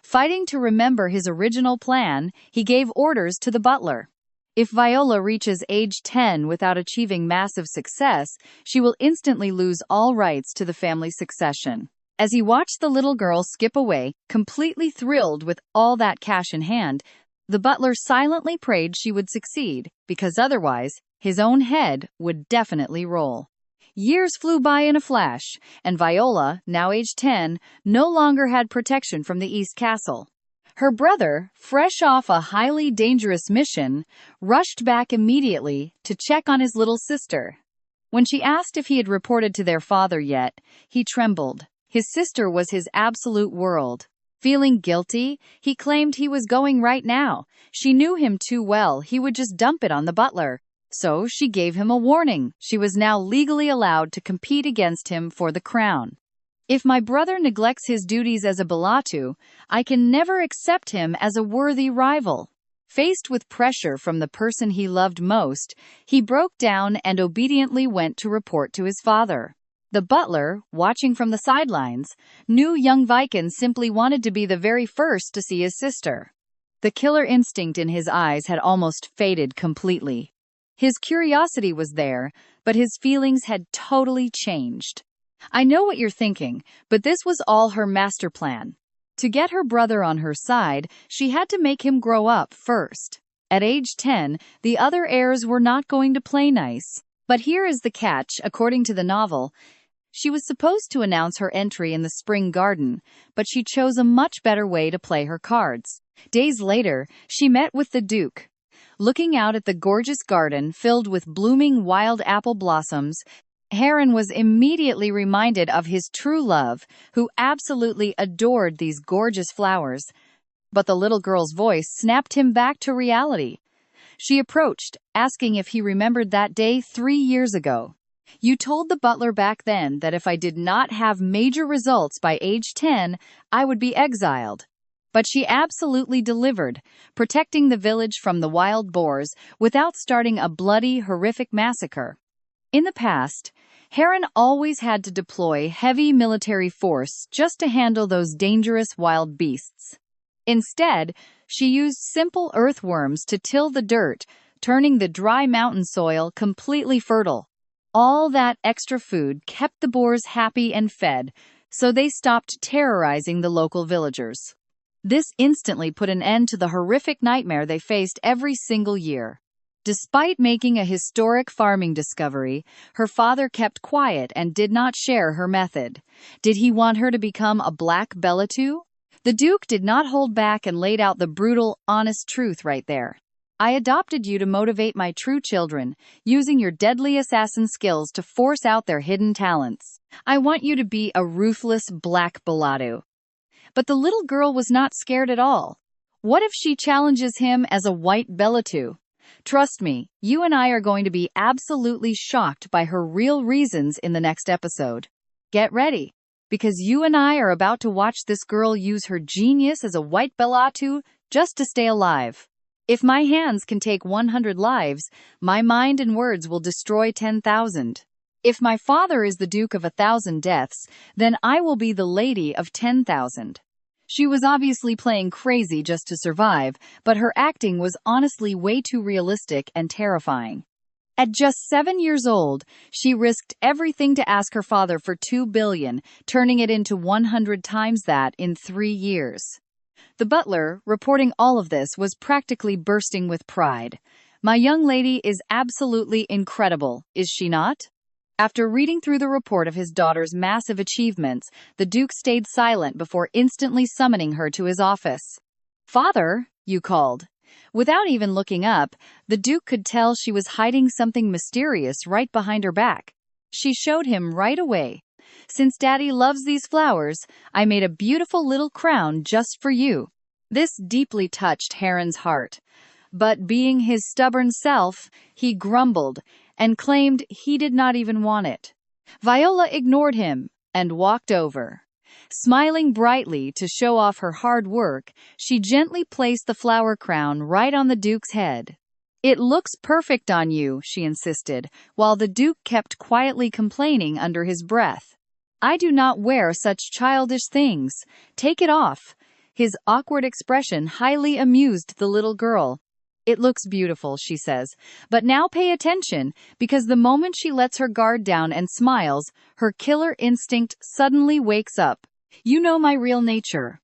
Fighting to remember his original plan, he gave orders to the butler. If Viola reaches age 10 without achieving massive success, she will instantly lose all rights to the family succession. As he watched the little girl skip away, completely thrilled with all that cash in hand, the butler silently prayed she would succeed, because otherwise, his own head would definitely roll. Years flew by in a flash, and Viola, now age 10, no longer had protection from the East Castle. Her brother, fresh off a highly dangerous mission, rushed back immediately to check on his little sister. When she asked if he had reported to their father yet, he trembled. His sister was his absolute world. Feeling guilty, he claimed he was going right now. She knew him too well, he would just dump it on the butler. So she gave him a warning. She was now legally allowed to compete against him for the crown. "If my brother neglects his duties as a Balatu, I can never accept him as a worthy rival." Faced with pressure from the person he loved most, he broke down and obediently went to report to his father. The butler, watching from the sidelines, knew young Viken simply wanted to be the very first to see his sister. The killer instinct in his eyes had almost faded completely. His curiosity was there, but his feelings had totally changed. I know what you're thinking, but this was all her master plan. To get her brother on her side, she had to make him grow up first. At age 10, the other heirs were not going to play nice. But here is the catch, according to the novel. She was supposed to announce her entry in the spring garden, but she chose a much better way to play her cards. Days later, she met with the Duke. Looking out at the gorgeous garden filled with blooming wild apple blossoms, Heron was immediately reminded of his true love, who absolutely adored these gorgeous flowers. But the little girl's voice snapped him back to reality. She approached, asking if he remembered that day 3 years ago. "You told the butler back then that if I did not have major results by age 10, I would be exiled." But she absolutely delivered, protecting the village from the wild boars without starting a bloody, horrific massacre. In the past, Heron always had to deploy heavy military force just to handle those dangerous wild beasts. Instead, she used simple earthworms to till the dirt, turning the dry mountain soil completely fertile. All that extra food kept the boars happy and fed, so they stopped terrorizing the local villagers. This instantly put an end to the horrific nightmare they faced every single year. Despite making a historic farming discovery, her father kept quiet and did not share her method. Did he want her to become a black Bella too? The Duke did not hold back and laid out the brutal, honest truth right there. I adopted you to motivate my true children, using your deadly assassin skills to force out their hidden talents. I want you to be a ruthless black Bellatu. But the little girl was not scared at all. What if she challenges him as a white Bellatu? Trust me, you and I are going to be absolutely shocked by her real reasons in the next episode. Get ready, because you and I are about to watch this girl use her genius as a white Bellatu just to stay alive. If my hands can take 100 lives, my mind and words will destroy 10,000. If my father is the Duke of 1,000 deaths, then I will be the Lady of 10,000. She was obviously playing crazy just to survive, but her acting was honestly way too realistic and terrifying. At just 7 years old, she risked everything to ask her father for $2 billion, turning it into 100 times that in 3 years. The butler, reporting all of this, was practically bursting with pride. My young lady is absolutely incredible, is she not? After reading through the report of his daughter's massive achievements, the Duke stayed silent before instantly summoning her to his office. "Father," you called. Without even looking up, the Duke could tell she was hiding something mysterious right behind her back. She showed him right away. "Since Daddy loves these flowers, I made a beautiful little crown just for you." This deeply touched Heron's heart. But being his stubborn self, he grumbled and claimed he did not even want it. Viola ignored him and walked over. Smiling brightly to show off her hard work, she gently placed the flower crown right on the Duke's head. "It looks perfect on you," she insisted, while the Duke kept quietly complaining under his breath. "I do not wear such childish things. Take it off." His awkward expression highly amused the little girl. "It looks beautiful," she says, "but now pay attention, because the moment she lets her guard down and smiles, her killer instinct suddenly wakes up. You know my real nature.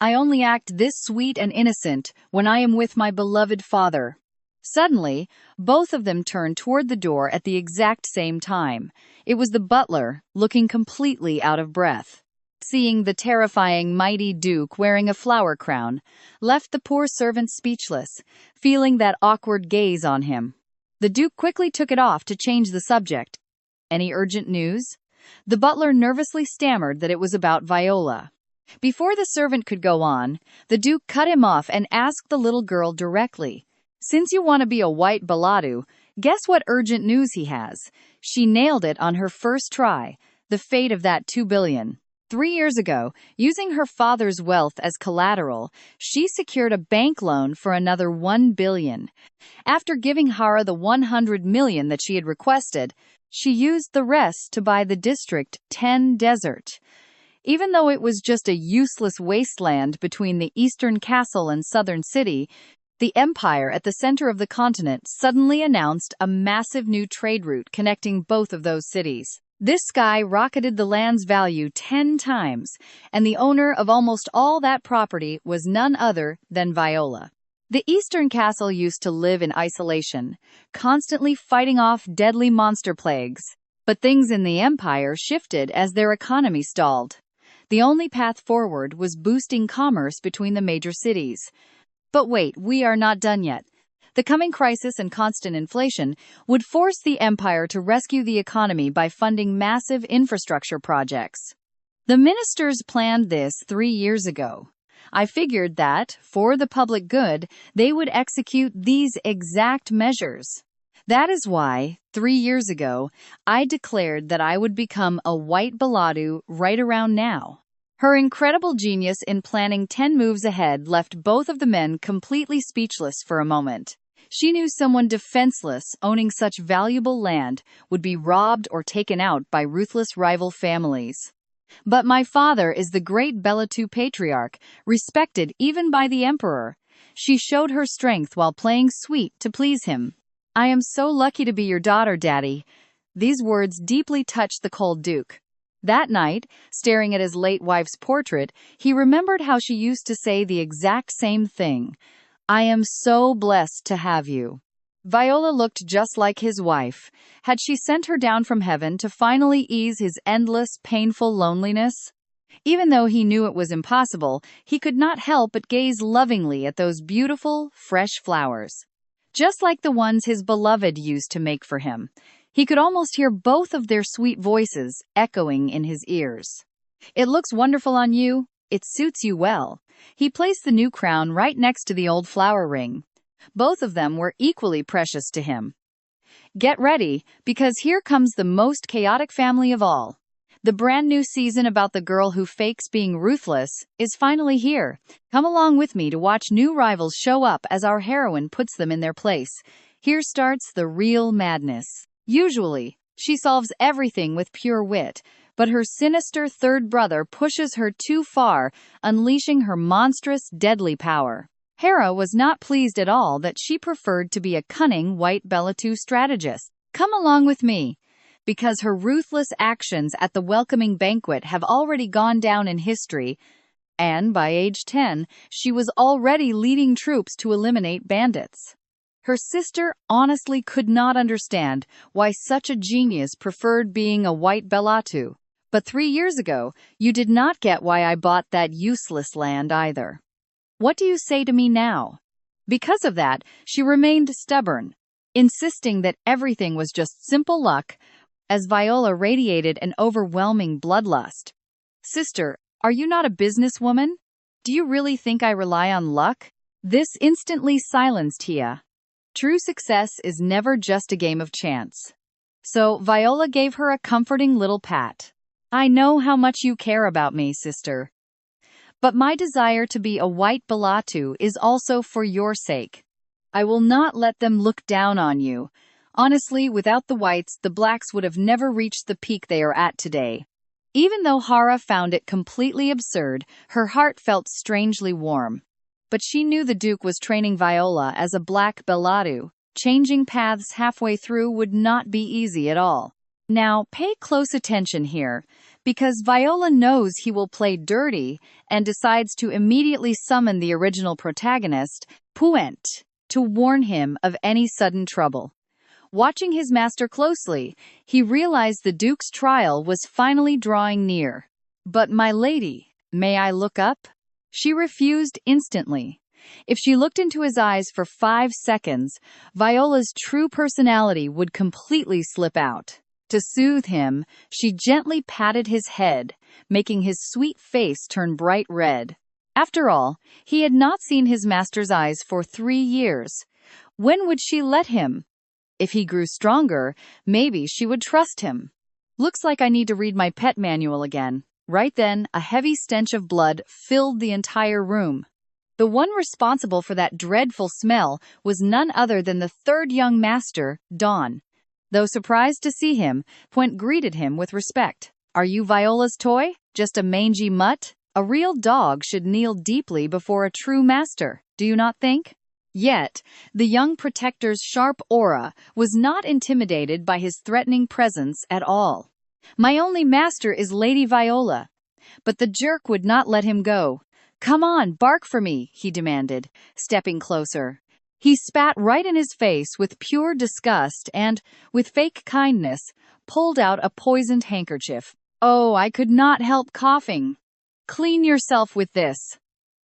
I only act this sweet and innocent when I am with my beloved father." Suddenly, both of them turned toward the door at the exact same time. It was the butler, looking completely out of breath. Seeing the terrifying mighty Duke wearing a flower crown, left the poor servant speechless, feeling that awkward gaze on him. The Duke quickly took it off to change the subject. "Any urgent news?" The butler nervously stammered that it was about Viola. Before the servant could go on, the Duke cut him off and asked the little girl directly, "Since you want to be a white Bellatu, guess what urgent news he has?" She nailed it on her first try: the fate of that $2 billion. 3 years ago, using her father's wealth as collateral, she secured a bank loan for another $1 billion. After giving Hara the $100 million that she had requested, she used the rest to buy the District 10 desert. Even though it was just a useless wasteland between the eastern castle and southern city, the empire at the center of the continent suddenly announced a massive new trade route connecting both of those cities. This skyrocketed the land's value 10 times, and the owner of almost all that property was none other than Viola. The eastern castle used to live in isolation, constantly fighting off deadly monster plagues. But things in the empire shifted as their economy stalled. The only path forward was boosting commerce between the major cities. But wait, we are not done yet. The coming crisis and constant inflation would force the empire to rescue the economy by funding massive infrastructure projects. The ministers planned this 3 years ago. I figured that, for the public good, they would execute these exact measures. That is why, 3 years ago, I declared that I would become a white Bellatu right around now. Her incredible genius in planning 10 moves ahead left both of the men completely speechless for a moment. She knew someone defenseless, owning such valuable land, would be robbed or taken out by ruthless rival families. But my father is the great Bellatu patriarch, respected even by the emperor. She showed her strength while playing sweet to please him. "I am so lucky to be your daughter, Daddy." These words deeply touched the cold Duke. That night, staring at his late wife's portrait, he remembered how she used to say the exact same thing: "I am so blessed to have you." Viola looked just like his wife. Had she sent her down from heaven to finally ease his endless, painful loneliness? Even though he knew it was impossible, he could not help but gaze lovingly at those beautiful, fresh flowers. Just like the ones his beloved used to make for him. He could almost hear both of their sweet voices echoing in his ears. It looks wonderful on you. It suits you well. He placed the new crown right next to the old flower ring. Both of them were equally precious to him. Get ready, because here comes the most chaotic family of all. The brand new season about the girl who fakes being ruthless is finally here. Come along with me to watch new rivals show up as our heroine puts them in their place. Here starts the real madness. Usually, she solves everything with pure wit, but her sinister third brother pushes her too far, unleashing her monstrous, deadly power. Hera was not pleased at all that she preferred to be a cunning white Belatu strategist. Come along with me, because her ruthless actions at the welcoming banquet have already gone down in history, and by age 10, she was already leading troops to eliminate bandits. Her sister honestly could not understand why such a genius preferred being a white Belatu. But 3 years ago, you did not get why I bought that useless land either. What do you say to me now? Because of that, she remained stubborn, insisting that everything was just simple luck, as Viola radiated an overwhelming bloodlust. Sister, are you not a businesswoman? Do you really think I rely on luck? This instantly silenced Hia. True success is never just a game of chance. So Viola gave her a comforting little pat. I know how much you care about me, sister. But my desire to be a white Belatu is also for your sake. I will not let them look down on you. Honestly, without the whites, the blacks would have never reached the peak they are at today. Even though Hara found it completely absurd, her heart felt strangely warm. But she knew the Duke was training Viola as a black Belatu. Changing paths halfway through would not be easy at all. Now, pay close attention here, because Viola knows he will play dirty and decides to immediately summon the original protagonist, Puent, to warn him of any sudden trouble. Watching his master closely, he realized the Duke's trial was finally drawing near. But my lady, may I look up? She refused instantly. If she looked into his eyes for 5 seconds, Viola's true personality would completely slip out. To soothe him, she gently patted his head, making his sweet face turn bright red. After all, he had not seen his master's eyes for 3 years. When would she let him? If he grew stronger, maybe she would trust him. Looks like I need to read my pet manual again. Right then, a heavy stench of blood filled the entire room. The one responsible for that dreadful smell was none other than the third young master, Dawn. Though surprised to see him, Puent greeted him with respect. Are you Viola's toy? Just a mangy mutt? A real dog should kneel deeply before a true master, do you not think? Yet, the young protector's sharp aura was not intimidated by his threatening presence at all. My only master is Lady Viola. But the jerk would not let him go. Come on, bark for me, he demanded, stepping closer. He spat right in his face with pure disgust and, with fake kindness, pulled out a poisoned handkerchief. Oh, I could not help coughing. Clean yourself with this.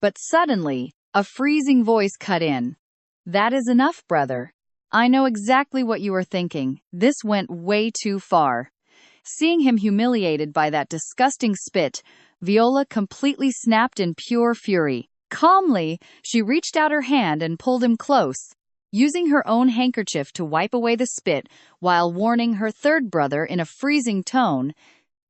But suddenly, a freezing voice cut in. That is enough, brother. I know exactly what you are thinking. This went way too far. Seeing him humiliated by that disgusting spit, Viola completely snapped in pure fury. Calmly, she reached out her hand and pulled him close, using her own handkerchief to wipe away the spit while warning her third brother in a freezing tone,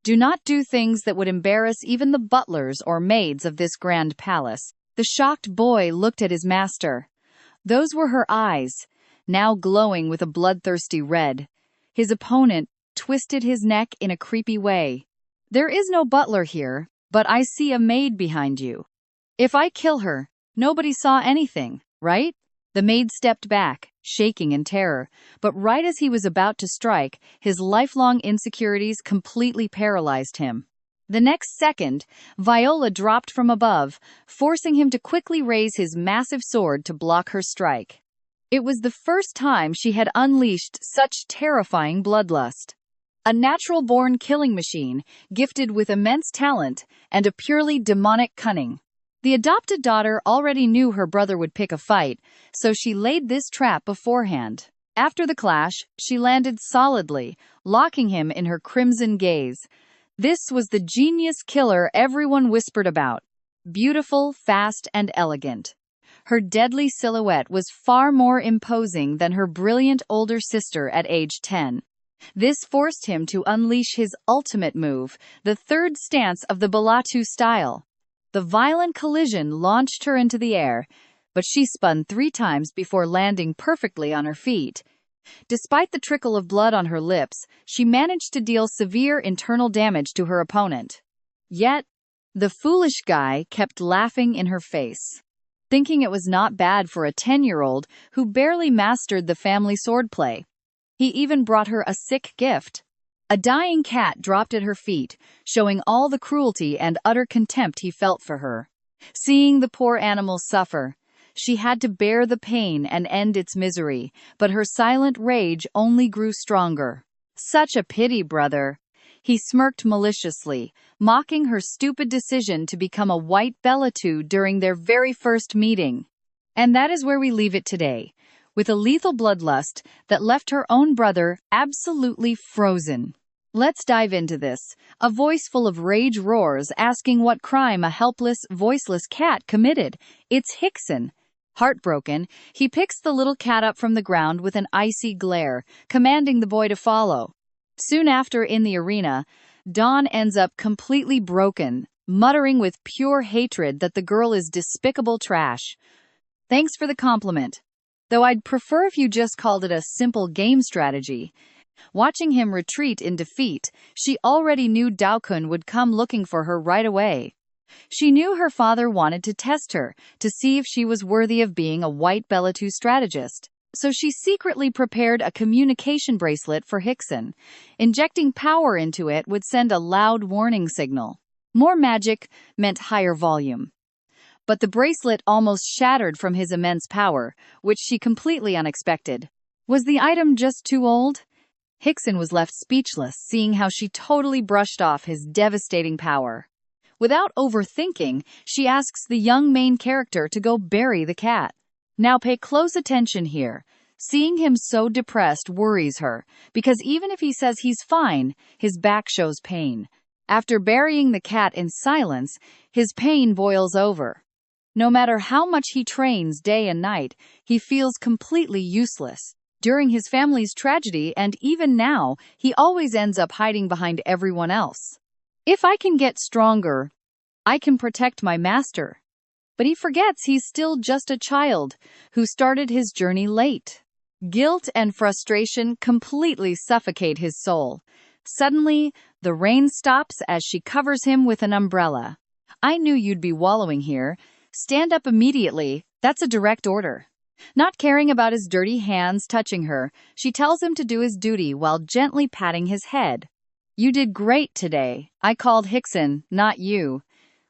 "Do not do things that would embarrass even the butlers or maids of this grand palace." The shocked boy looked at his master. Those were her eyes, now glowing with a bloodthirsty red. His opponent twisted his neck in a creepy way. There is no butler here, but I see a maid behind you. If I kill her, nobody saw anything, right? The maid stepped back, shaking in terror, but right as he was about to strike, his lifelong insecurities completely paralyzed him. The next second, Viola dropped from above, forcing him to quickly raise his massive sword to block her strike. It was the first time she had unleashed such terrifying bloodlust. A natural-born killing machine, gifted with immense talent and a purely demonic cunning. The adopted daughter already knew her brother would pick a fight, so she laid this trap beforehand. After the clash, she landed solidly, locking him in her crimson gaze. This was the genius killer everyone whispered about. Beautiful, fast, and elegant. Her deadly silhouette was far more imposing than her brilliant older sister at age 10. This forced him to unleash his ultimate move, the third stance of the Balatu style. The violent collision launched her into the air, but she spun 3 times before landing perfectly on her feet. Despite the trickle of blood on her lips, she managed to deal severe internal damage to her opponent. Yet, the foolish guy kept laughing in her face, thinking it was not bad for a 10-year-old who barely mastered the family swordplay. He even brought her a sick gift. A dying cat dropped at her feet, showing all the cruelty and utter contempt he felt for her. Seeing the poor animal suffer, she had to bear the pain and end its misery, but her silent rage only grew stronger. Such a pity, brother. He smirked maliciously, mocking her stupid decision to become a white Belatu during their very first meeting. And that is where we leave it today, with a lethal bloodlust that left her own brother absolutely frozen. Let's dive into this. A voice full of rage roars, asking what crime a helpless, voiceless cat committed. It's Hickson. Heartbroken, he picks the little cat up from the ground with an icy glare, commanding the boy to follow. Soon after, in the arena, Dawn ends up completely broken, muttering with pure hatred that the girl is despicable trash. Thanks for the compliment. Though I'd prefer if you just called it a simple game strategy. Watching him retreat in defeat, she already knew Daokun would come looking for her right away. She knew her father wanted to test her, to see if she was worthy of being a white Belatu strategist. So she secretly prepared a communication bracelet for Hickson. Injecting power into it would send a loud warning signal. More magic meant higher volume. But the bracelet almost shattered from his immense power, which she completely unexpected. Was the item just too old? Hickson was left speechless, seeing how she totally brushed off his devastating power. Without overthinking, she asks the young main character to go bury the cat. Now pay close attention here. Seeing him so depressed worries her, because even if he says he's fine, his back shows pain. After burying the cat in silence, his pain boils over. No matter how much he trains day and night, he feels completely useless. During his family's tragedy and even now, he always ends up hiding behind everyone else. If I can get stronger, I can protect my master. But he forgets he's still just a child who started his journey late. Guilt and frustration completely suffocate his soul. Suddenly, the rain stops as she covers him with an umbrella. I knew you'd be wallowing here. Stand up immediately. That's a direct order. Not caring about his dirty hands touching her, she tells him to do his duty while gently patting his head. You did great today. I called Hickson, not you.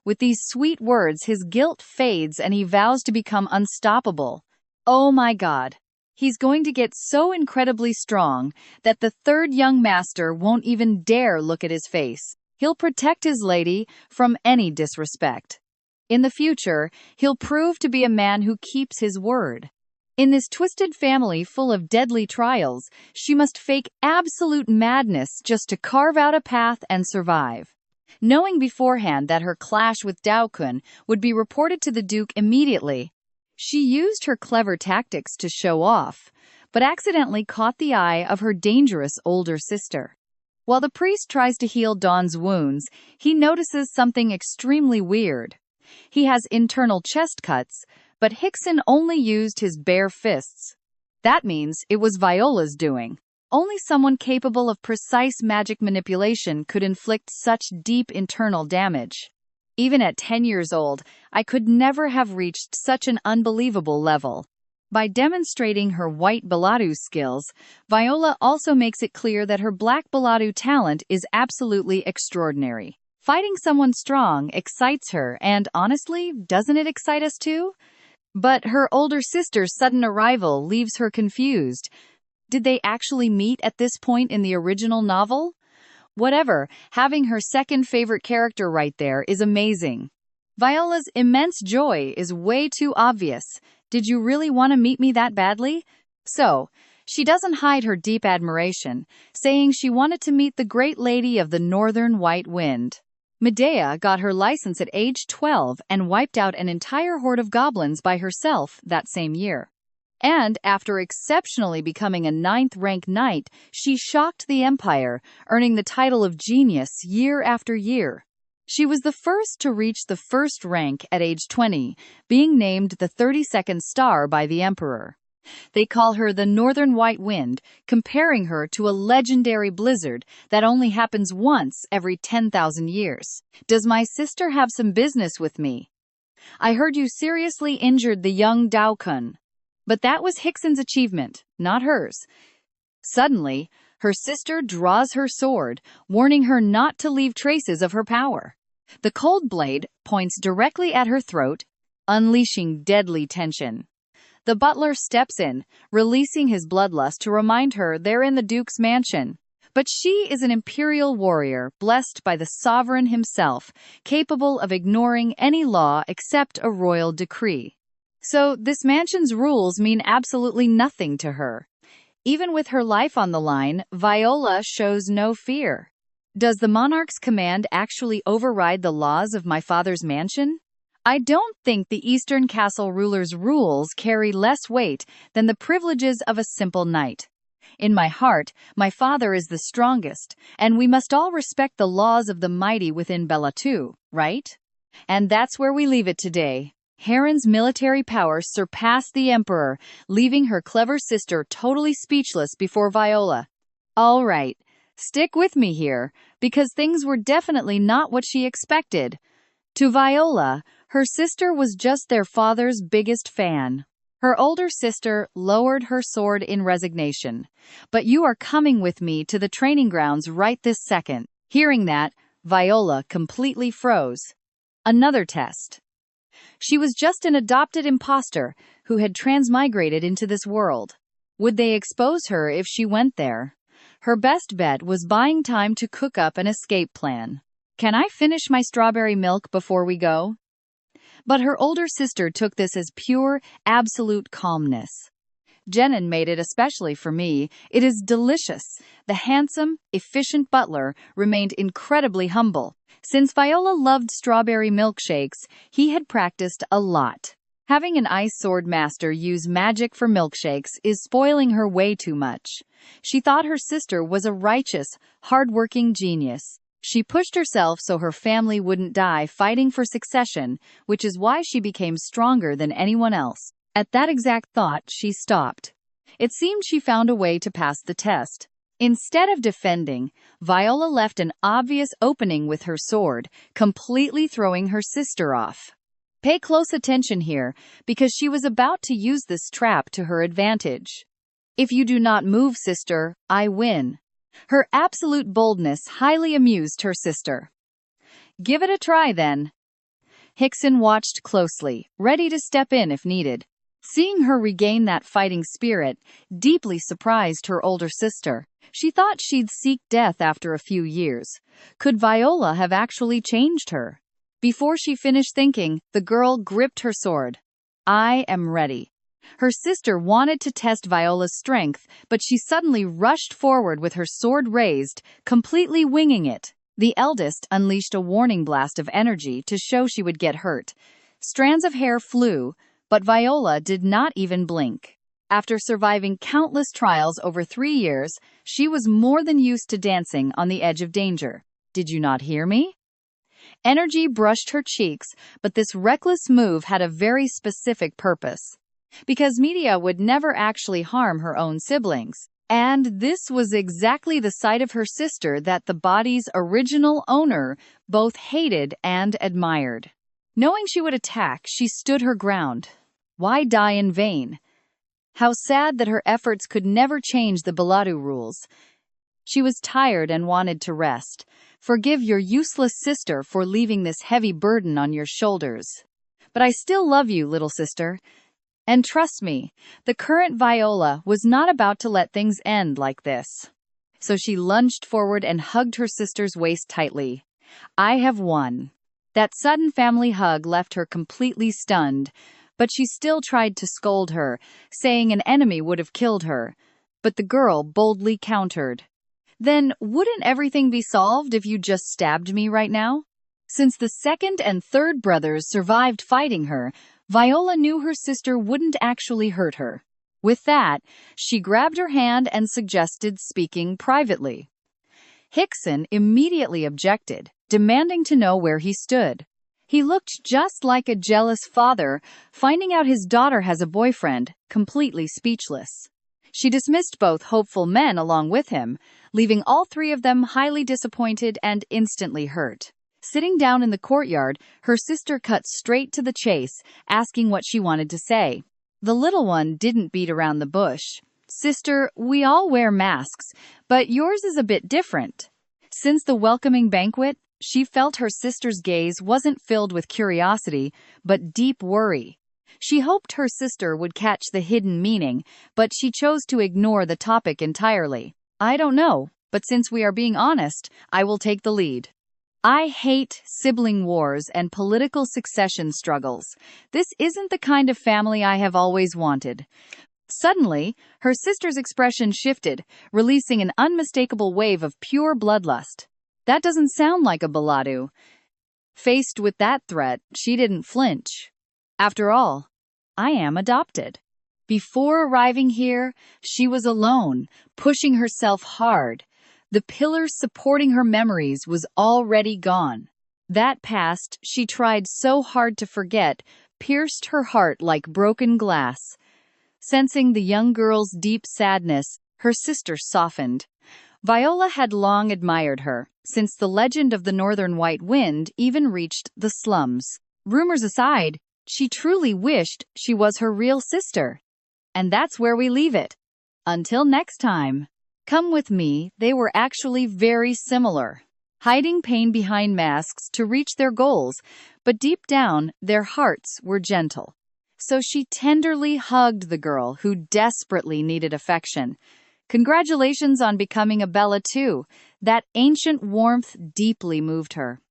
With these sweet words, his guilt fades and he vows to become unstoppable. Oh my God. He's going to get so incredibly strong that the third young master won't even dare look at his face. He'll protect his lady from any disrespect. In the future, he'll prove to be a man who keeps his word. In this twisted family full of deadly trials, she must fake absolute madness just to carve out a path and survive. Knowing beforehand that her clash with Daokun would be reported to the Duke immediately, she used her clever tactics to show off, but accidentally caught the eye of her dangerous older sister. While the priest tries to heal Dawn's wounds, he notices something extremely weird. He has internal chest cuts, but Hickson only used his bare fists. That means it was Viola's doing. Only someone capable of precise magic manipulation could inflict such deep internal damage. Even at 10 years old, I could never have reached such an unbelievable level. By demonstrating her white Baladu skills, Viola also makes it clear that her black Baladu talent is absolutely extraordinary. Fighting someone strong excites her, and honestly, doesn't it excite us too? But her older sister's sudden arrival leaves her confused. Did they actually meet at this point in the original novel? Whatever, having her second favorite character right there is amazing. Viola's immense joy is way too obvious. Did you really want to meet me that badly? So, she doesn't hide her deep admiration, saying she wanted to meet the great lady of the northern white wind. Medea got her license at age 12 and wiped out an entire horde of goblins by herself that same year. And after exceptionally becoming a ninth-rank knight, she shocked the empire, earning the title of genius year after year. She was the first to reach the first rank at age 20, being named the 32nd star by the emperor. They call her the Northern White Wind, comparing her to a legendary blizzard that only happens once every 10,000 years. Does my sister have some business with me? I heard you seriously injured the young Daokun. But that was Hickson's achievement, not hers. Suddenly, her sister draws her sword, warning her not to leave traces of her power. The cold blade points directly at her throat, unleashing deadly tension. The butler steps in, releasing his bloodlust to remind her they're in the Duke's mansion. But she is an imperial warrior, blessed by the sovereign himself, capable of ignoring any law except a royal decree. So this mansion's rules mean absolutely nothing to her. Even with her life on the line, Viola shows no fear. Does the monarch's command actually override the laws of my father's mansion? I don't think the Eastern Castle ruler's rules carry less weight than the privileges of a simple knight. In my heart, my father is the strongest, and we must all respect the laws of the mighty within Bella-2, right? And that's where we leave it today. Heron's military power surpassed the emperor, leaving her clever sister totally speechless before Viola. All right, stick with me here, because things were definitely not what she expected. To Viola, her sister was just their father's biggest fan. Her older sister lowered her sword in resignation. But you are coming with me to the training grounds right this second. Hearing that, Viola completely froze. Another test. She was just an adopted imposter who had transmigrated into this world. Would they expose her if she went there? Her best bet was buying time to cook up an escape plan. Can I finish my strawberry milk before we go? But her older sister took this as pure, absolute calmness. Jenin made it especially for me. It is delicious. The handsome, efficient butler remained incredibly humble. Since Viola loved strawberry milkshakes, he had practiced a lot. Having an ice sword master use magic for milkshakes is spoiling her way too much. She thought her sister was a righteous, hard-working genius. She pushed herself so her family wouldn't die fighting for succession, which is why she became stronger than anyone else. At that exact thought, she stopped. It seemed she found a way to pass the test. Instead of defending, Viola left an obvious opening with her sword, completely throwing her sister off. Pay close attention here, because she was about to use this trap to her advantage. If you do not move, sister, I win. Her absolute boldness highly amused her sister. Give it a try, then. Hickson watched closely, ready to step in if needed. Seeing her regain that fighting spirit deeply surprised her older sister. She thought she'd seek death after a few years. Could Viola have actually changed her? Before she finished thinking, the girl gripped her sword. I am ready. Her sister wanted to test Viola's strength, but she suddenly rushed forward with her sword raised, completely winging it. The eldest unleashed a warning blast of energy to show she would get hurt. Strands of hair flew, but Viola did not even blink. After surviving countless trials over 3 years, she was more than used to dancing on the edge of danger. Did you not hear me? Energy brushed her cheeks, but this reckless move had a very specific purpose. Because Medea would never actually harm her own siblings. And this was exactly the side of her sister that the body's original owner both hated and admired. Knowing she would attack, she stood her ground. Why die in vain? How sad that her efforts could never change the Baladu rules. She was tired and wanted to rest. Forgive your useless sister for leaving this heavy burden on your shoulders. But I still love you, little sister. And trust me, the current Viola was not about to let things end like this. So she lunged forward and hugged her sister's waist tightly. I have won. That sudden family hug left her completely stunned, but she still tried to scold her, saying an enemy would have killed her. But the girl boldly countered. Then wouldn't everything be solved if you just stabbed me right now? Since the second and third brothers survived fighting her, Viola knew her sister wouldn't actually hurt her. With that, she grabbed her hand and suggested speaking privately. Hickson immediately objected, demanding to know where he stood. He looked just like a jealous father, finding out his daughter has a boyfriend, completely speechless. She dismissed both hopeful men along with him, leaving all three of them highly disappointed and instantly hurt. Sitting down in the courtyard, her sister cut straight to the chase, asking what she wanted to say. The little one didn't beat around the bush. Sister, we all wear masks, but yours is a bit different. Since the welcoming banquet, she felt her sister's gaze wasn't filled with curiosity, but deep worry. She hoped her sister would catch the hidden meaning, but she chose to ignore the topic entirely. I don't know, but since we are being honest, I will take the lead. I hate sibling wars and political succession struggles. This isn't the kind of family I have always wanted. Suddenly, her sister's expression shifted, releasing an unmistakable wave of pure bloodlust. That doesn't sound like a Baladu. Faced with that threat, she didn't flinch. After all, I am adopted. Before arriving here, she was alone, pushing herself hard. The pillar supporting her memories was already gone. That past she tried so hard to forget pierced her heart like broken glass. Sensing the young girl's deep sadness, her sister softened. Viola had long admired her, since the legend of the Northern White Wind even reached the slums. Rumors aside, she truly wished she was her real sister. And that's where we leave it. Until next time. Come with me, they were actually very similar. Hiding pain behind masks to reach their goals, but deep down, their hearts were gentle. So she tenderly hugged the girl who desperately needed affection. Congratulations on becoming a Bella too. That ancient warmth deeply moved her.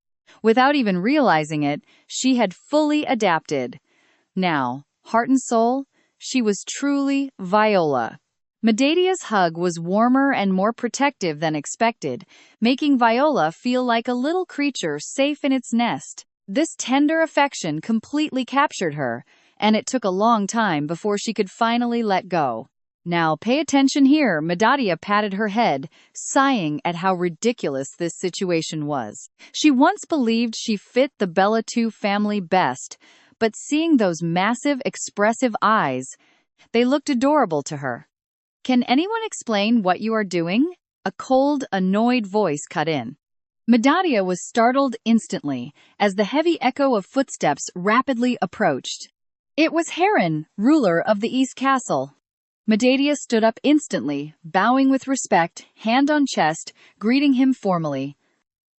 Without even realizing it, she had fully adapted. Now, heart and soul, she was truly Viola. Medadia's hug was warmer and more protective than expected, making Viola feel like a little creature safe in its nest. This tender affection completely captured her, and it took a long time before she could finally let go. Now pay attention here, Medadia patted her head, sighing at how ridiculous this situation was. She once believed she fit the Bella 2 family best, but seeing those massive, expressive eyes, they looked adorable to her. Can anyone explain what you are doing? A cold, annoyed voice cut in. Medadia was startled instantly, as the heavy echo of footsteps rapidly approached. It was Heron, ruler of the East Castle. Medadia stood up instantly, bowing with respect, hand on chest, greeting him formally.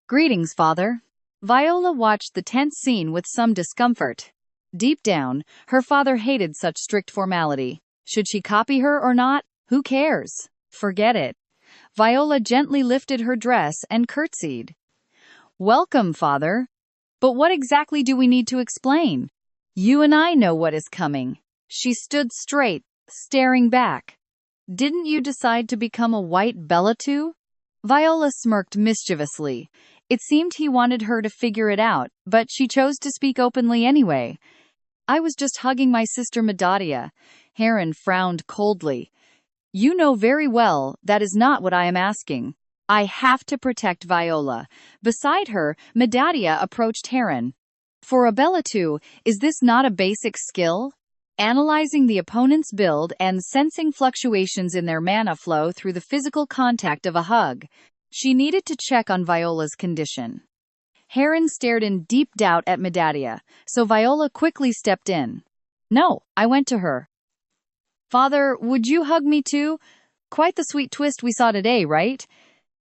Greetings, father. Viola watched the tense scene with some discomfort. Deep down, her father hated such strict formality. Should she copy her or not? Who cares? Forget it. Viola gently lifted her dress and curtsied. Welcome, father. But what exactly do we need to explain? You and I know what is coming. She stood straight, staring back. Didn't you decide to become a white Bella too? Viola smirked mischievously. It seemed he wanted her to figure it out, but she chose to speak openly anyway. I was just hugging my sister Medadia. Heron frowned coldly. You know very well that is not what I am asking. I have to protect Viola. Beside her, Medadia approached Heron. For a Bella too, is this not a basic skill? Analyzing the opponent's build and sensing fluctuations in their mana flow through the physical contact of a hug. She needed to check on Viola's condition. Heron stared in deep doubt at Medadia, so Viola quickly stepped in. No, I went to her. Father, would you hug me too? Quite the sweet twist we saw today, right?